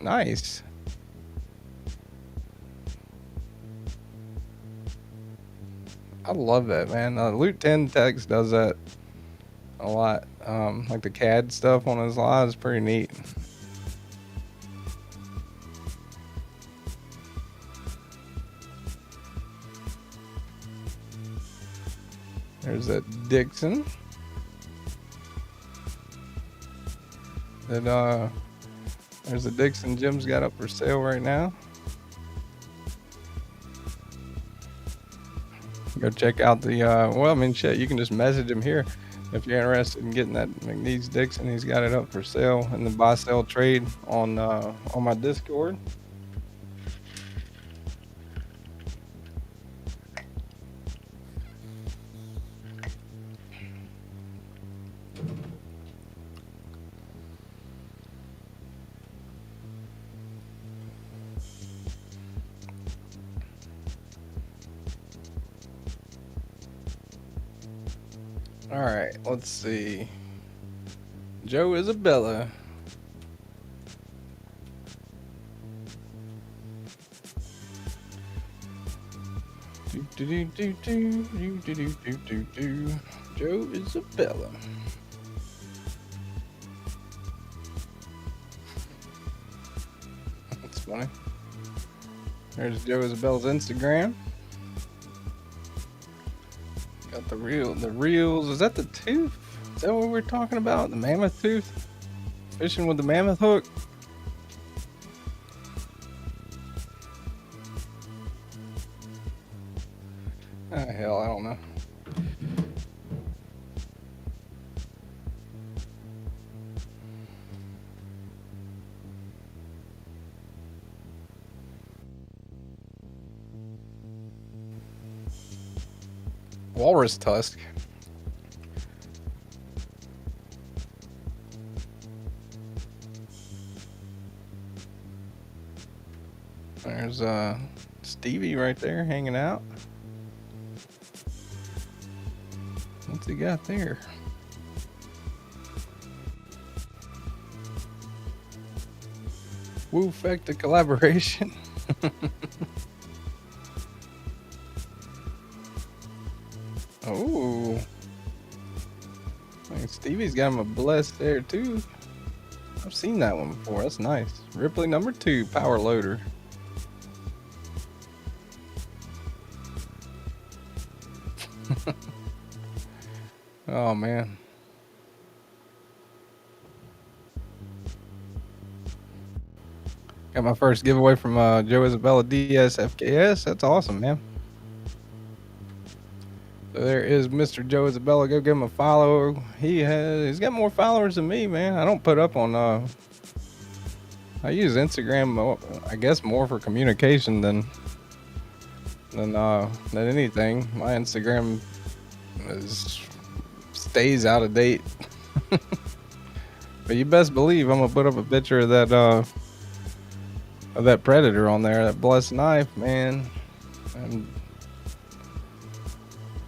Speaker 1: Nice. I love that, man. Loot 10 Text does that a lot. Like the CAD stuff on his live is pretty neat. There's that Dixon. that there's a Dixon Jim's got up for sale right now. Go check out the well, I mean, shit, you can just message him here if you're interested in getting that McNeese Dixon. He's got it up for sale in the buy sell trade on my Discord. All right, let's see. Joe Isabella. Joe Isabella. That's funny. There's Joe Isabella's Instagram. Got the reels. Is that the tooth? Is that what we're talking about? The mammoth tooth? Fishing with the mammoth hook? Ah, hell, I don't know. Walrus tusk. There's Stevie right there hanging out. What's he got there? Woo Fecta collaboration. Oh, Stevie's got him a bless there too. I've seen that one before. That's nice. Ripley number 2 power loader. Oh man. Got my first giveaway from Joe Isabella DSFKS. That's awesome, man. So there is Mr. Joe Isabella. Go give him a follow. He's got more followers than me, man. I don't put up on I use Instagram, I guess, more for communication than anything. My Instagram stays out of date. But you best believe I'm gonna put up a picture of that predator on there, that blessed knife, man. And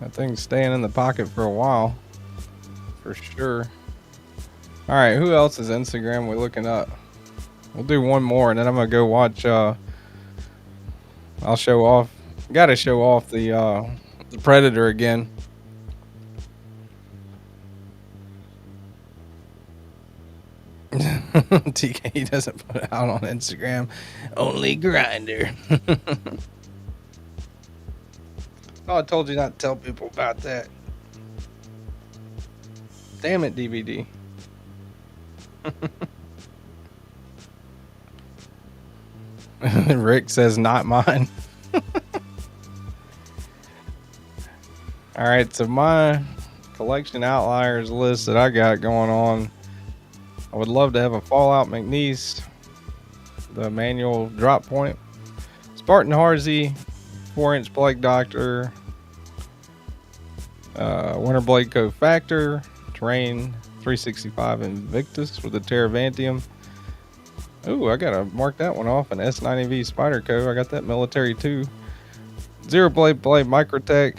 Speaker 1: that thing's staying in the pocket for a while, for sure. All right, who else's Instagram we looking up? We'll do one more, and then I'm gonna go watch. I'll show off. Got to show off the predator again. TK doesn't put it out on Instagram. Only Grinder. Oh, I told you not to tell people about that. Damn it, DVD. Rick says not mine. All right, so my collection outliers list that I got going on. I would love to have a Fallout McNeese, the manual drop point, Spartan Harzy, 4-inch Blake Doctor, Winter Blade Co Factor, Terrain 365 Invictus with the Terravantium. Ooh, I gotta mark that one off. An S90V Spyderco. I got that military too. Zero Blade Microtech,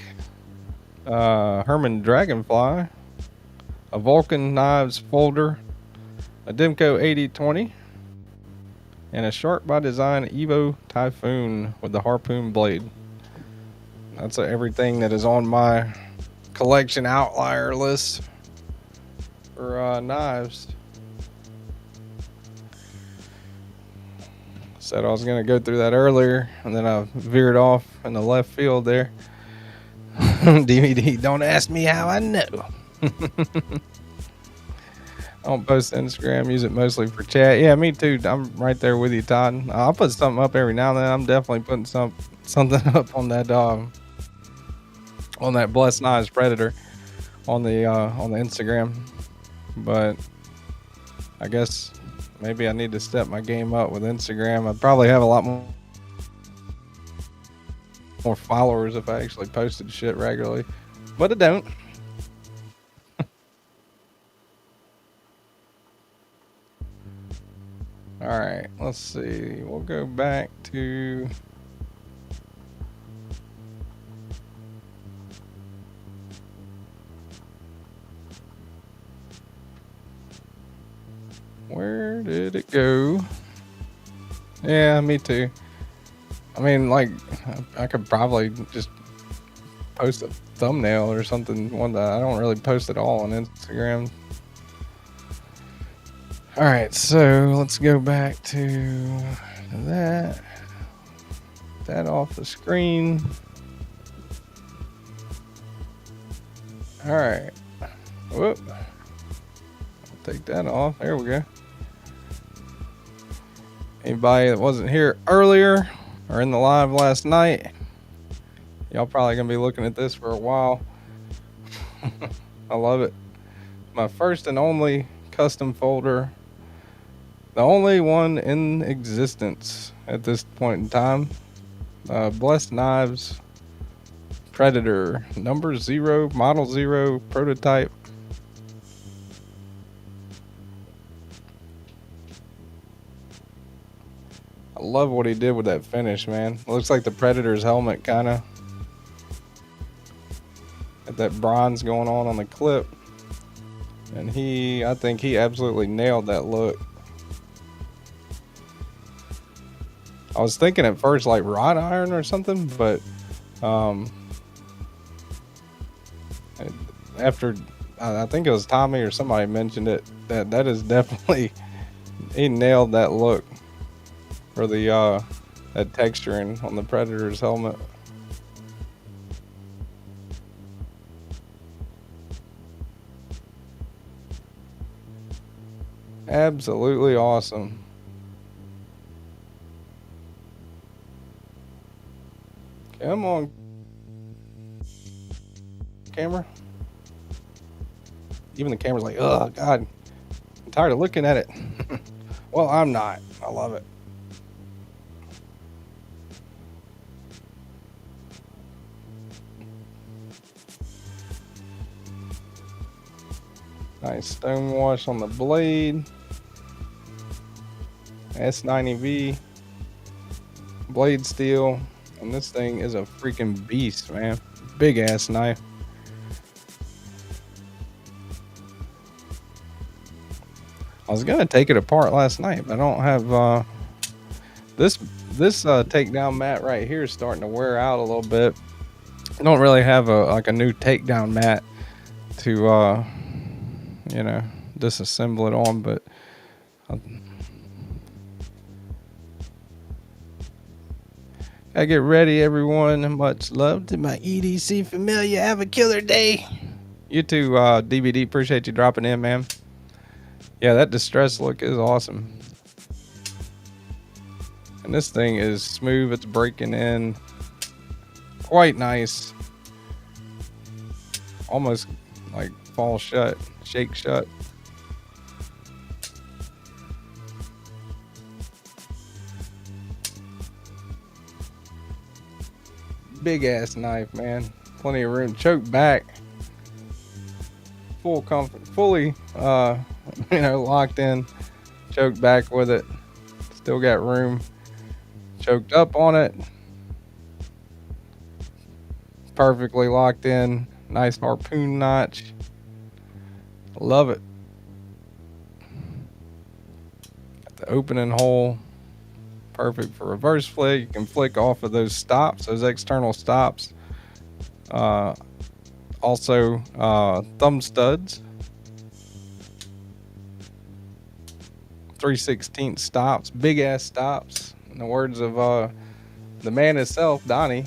Speaker 1: Herman Dragonfly, a Vulcan Knives folder, a Demco 8020, and a Shark by Design Evo Typhoon with the harpoon blade. That's everything that is on my collection outlier list for knives. Said I was going to go through that earlier, and then I veered off in the left field there. DVD, don't ask me how I know. I don't post Instagram. Use it mostly for chat. Yeah, me too. I'm right there with you, Todd. I'll put something up every now and then. I'm definitely putting something up on that Blessed Knives Predator on the Instagram. But I guess maybe I need to step my game up with Instagram. I'd probably have a lot more followers if I actually posted shit regularly, but I don't. All right, let's see. We'll go back to where did it go? Yeah, me too. I mean, like, I could probably just post a thumbnail or something. One that I don't really post at all on Instagram. All right, so let's go back to that off the screen. All right, whoop, I'll take that off. There we go. Anybody that wasn't here earlier or in the live last night, y'all probably gonna be looking at this for a while. I love it. My first and only custom folder. The only one in existence at this point in time. Blessed Knives Predator number 0, model 0, prototype. I love what he did with that finish, man. It looks like the Predator's helmet, kind of. Got that bronze going on the clip. And I think he absolutely nailed that look. I was thinking at first like wrought iron or something, but after I think it was Tommy or somebody mentioned it, that is definitely, he nailed that look for the that texturing on the Predator's helmet. Absolutely awesome. Come on, camera. Even the camera's like, oh God, I'm tired of looking at it. Well, I'm not. I love it. Nice stone wash on the blade. S90V blade steel. And this thing is a freaking beast, man. Big ass knife. I was gonna take it apart last night, but I don't have this takedown mat right here is starting to wear out a little bit. I don't really have a new takedown mat to disassemble it on, but I get ready, everyone. Much love to my EDC familia. Have a killer day. You too, DVD. Appreciate you dropping in, man. Yeah, that distress look is awesome. And this thing is smooth. It's breaking in quite nice. Almost like fall shut, shake shut. Big ass knife, man. Plenty of room. Choke back. Full comfort. Fully, locked in. Choked back with it. Still got room. Choked up on it. Perfectly locked in. Nice harpoon notch. Love it. Got the opening hole. Perfect for reverse flick. You can flick off of those stops, those external stops. Also, thumb studs. 3/16 stops, big ass stops. In the words of the man himself, Donnie,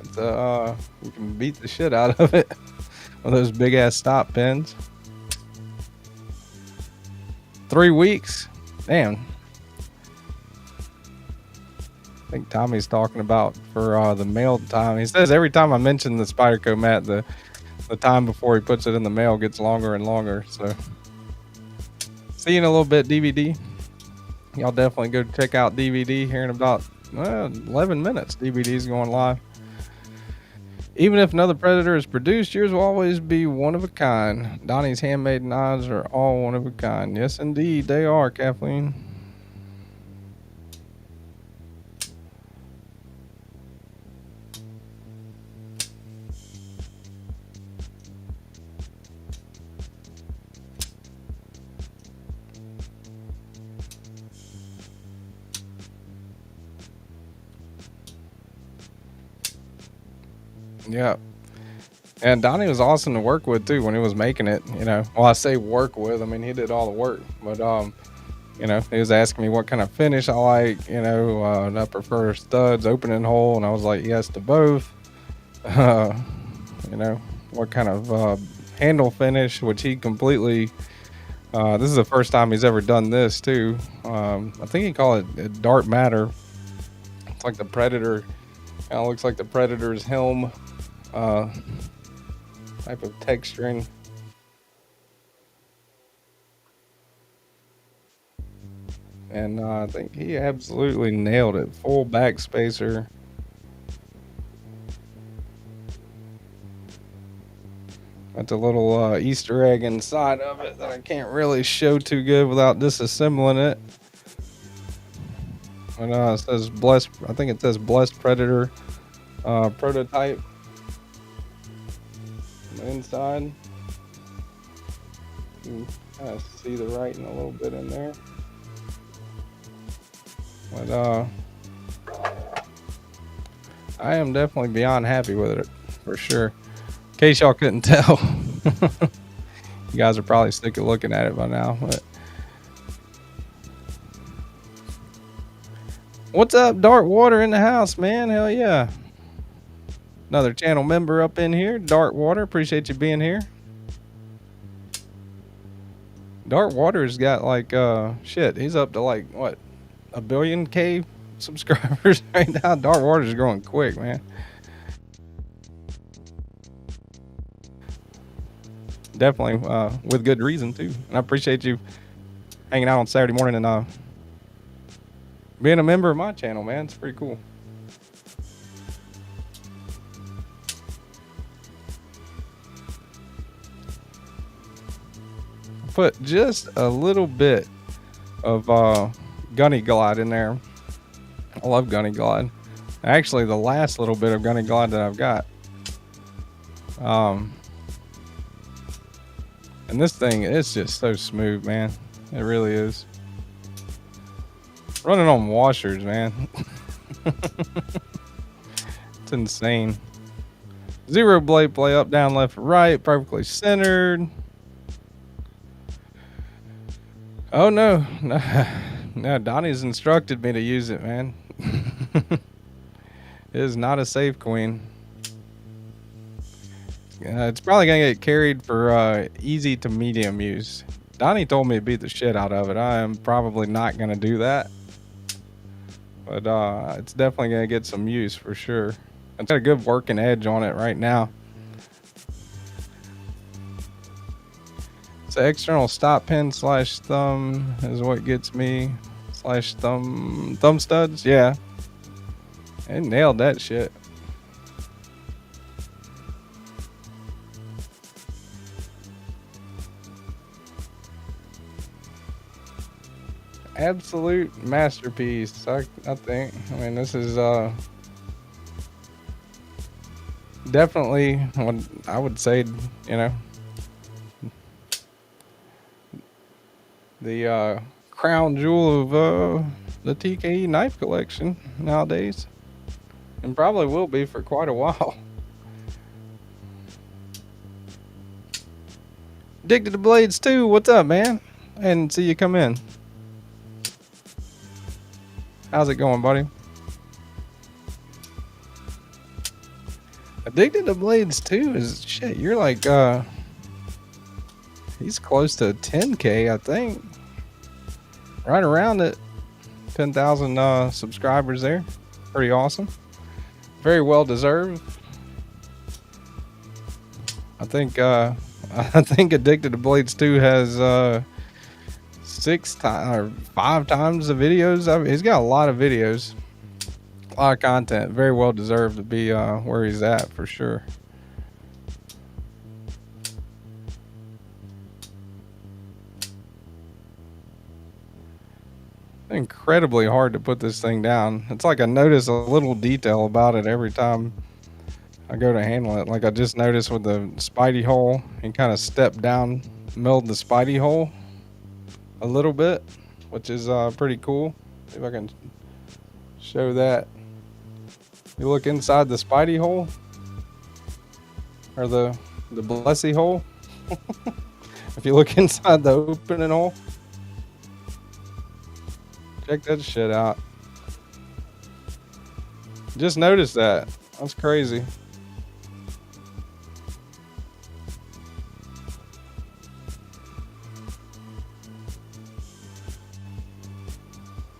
Speaker 1: you can beat the shit out of it with those big ass stop pins. 3 weeks. Damn. I think Tommy's talking about for the mail time. He says every time I mention the Spyderco mat, the time before he puts it in the mail gets longer and longer. So see you in a little bit, DVD. Y'all definitely go check out DVD here in about 11 minutes. DVD's going live. Even if another Predator is produced, yours will always be one of a kind. Donnie's handmade knives are all one of a kind. Yes, indeed, they are, Kathleen. Yeah. And Donnie was awesome to work with too when he was making it, you know. Well, I say work with, I mean, he did all the work, but you know, he was asking me what kind of finish I like, you know, and I prefer studs, opening hole, and I was like, yes to both. You know, what kind of handle finish, which he completely, this is the first time he's ever done this too. I think he called it dark matter. It's like the Predator, kind of looks like the Predator's helm. Type of texturing. And I think he absolutely nailed it. Full back spacer. Got a little Easter egg inside of it that I can't really show too good without disassembling it. And it says blessed, I think it says Blessed Predator prototype. Inside, you kind of see the writing a little bit in there, but I am definitely beyond happy with it for sure. In case y'all couldn't tell, you guys are probably sick of looking at it by now. But what's up, Dark Water in the house, man? Hell yeah. Another channel member up in here, Dark Water. Appreciate you being here. Dark Water's got like shit. He's up to like what, 1 billion K subscribers right now. Dark Water's growing quick, man. Definitely with good reason too. And I appreciate you hanging out on Saturday morning and being a member of my channel, man. It's pretty cool. Put just a little bit of Gunny Glide in there. I love Gunny Glide. Actually, the last little bit of Gunny Glide that I've got. And this thing is just so smooth, man. It really is. Running on washers, man. It's insane. Zero blade play, up, down, left, right, perfectly centered. Oh no, no, Donnie's instructed me to use it, man. It is not a safe queen. It's probably gonna get carried for easy to medium use. Donnie told me to beat the shit out of it. I am probably not gonna do that, but it's definitely gonna get some use for sure. It's got a good working edge on it right now. So external stop pin / thumb is what gets me / thumb studs. Yeah, it nailed that shit. Absolute masterpiece. I think. I mean, this is definitely what I would say. You know. The crown jewel of the TKE knife collection nowadays, and probably will be for quite a while. Addicted to Blades too. What's up, man? I didn't see you come in. How's it going, buddy? Addicted to Blades too is shit. You're like he's close to 10K, I think. right around it. 10,000 subscribers there. Pretty awesome. Very well deserved. I think I think Addicted to Blades 2 has 5 times the videos. He's got a lot of videos, a lot of content. Very well deserved to be where he's at for sure. Incredibly hard to put this thing down. It's like I notice a little detail about it every time I go to handle it. Like I just noticed with the Spidey hole, he kind of stepped down, milled the Spidey hole a little bit, which is pretty cool. See if I can show that. You look inside the Spidey hole, or the Blessy hole. If you look inside the opening hole, check that shit out. Just noticed that. That's crazy.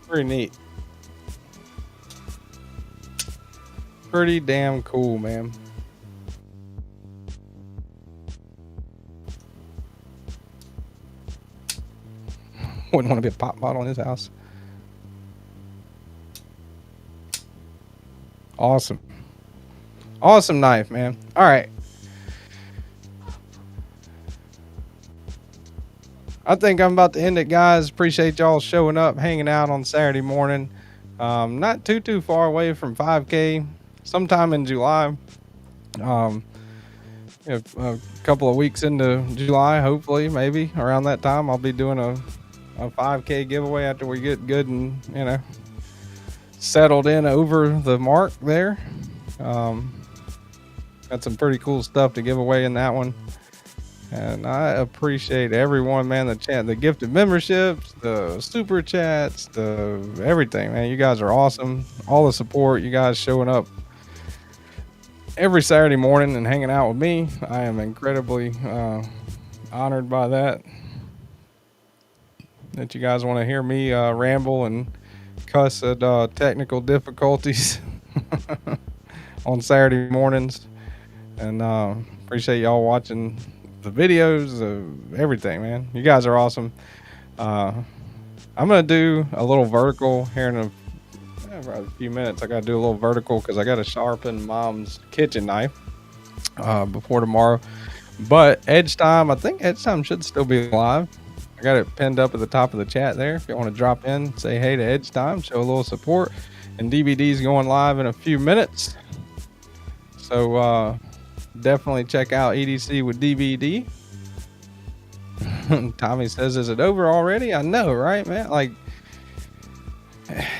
Speaker 1: Pretty neat. Pretty damn cool, man. Wouldn't want to be a pop bottle in his house. Awesome. Awesome knife, man. All right. I think I'm about to end it, guys. Appreciate y'all showing up, hanging out on Saturday morning. Not too far away from 5K. Sometime in July. If a couple of weeks into July, hopefully, maybe around that time, I'll be doing a 5K giveaway after we get good and, you know, settled in over the mark there. Got some pretty cool stuff to give away in that one. And I appreciate everyone, man, the gifted memberships, the super chats, the everything, man. You guys are awesome. All the support, you guys showing up every Saturday morning and hanging out with me. I am incredibly honored by that you guys want to hear me ramble and cuss at technical difficulties on Saturday mornings. And appreciate y'all watching the videos, everything, man. You guys are awesome. I'm gonna do a little vertical here in a few minutes. I gotta do a little vertical because I gotta sharpen Mom's kitchen knife before tomorrow. But Edge Time, I think Edge Time should still be live. I got it pinned up at the top of the chat there. If you want to drop in, say hey to Edge Time, show a little support. And DVD's going live in a few minutes. So definitely check out EDC with DVD. Tommy says, is it over already? I know, right, man? Like,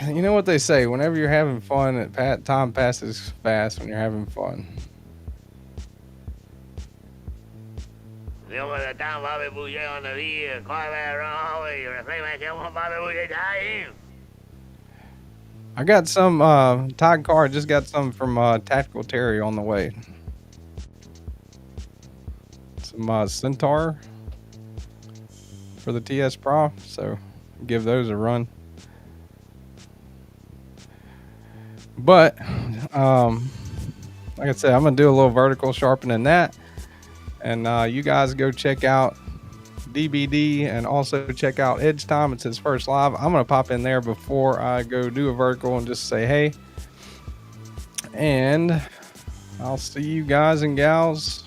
Speaker 1: you know what they say, whenever you're having fun, time passes fast when you're having fun. I got some Tide car. Just got some from Tactical Terry on the way. Some Centaur for the TS Pro, so give those a run. But like I said, I'm gonna do a little vertical sharpening that, and you guys go check out DBD and also check out Edge Time. It's his first live. I'm gonna pop in there before I go do a vertical and just say hey, and I'll see you guys and gals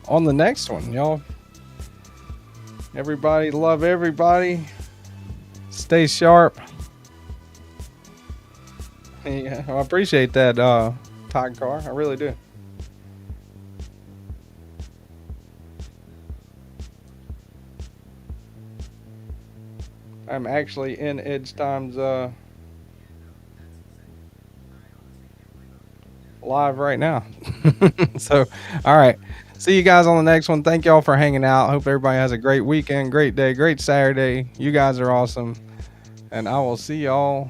Speaker 1: on the next one, y'all. Everybody love everybody. Stay sharp. Yeah, I appreciate that Tide car. I really do. I'm actually in Edge Time's live right now. So, all right. See you guys on the next one. Thank y'all for hanging out. Hope everybody has a great weekend, great day, great Saturday. You guys are awesome. And I will see y'all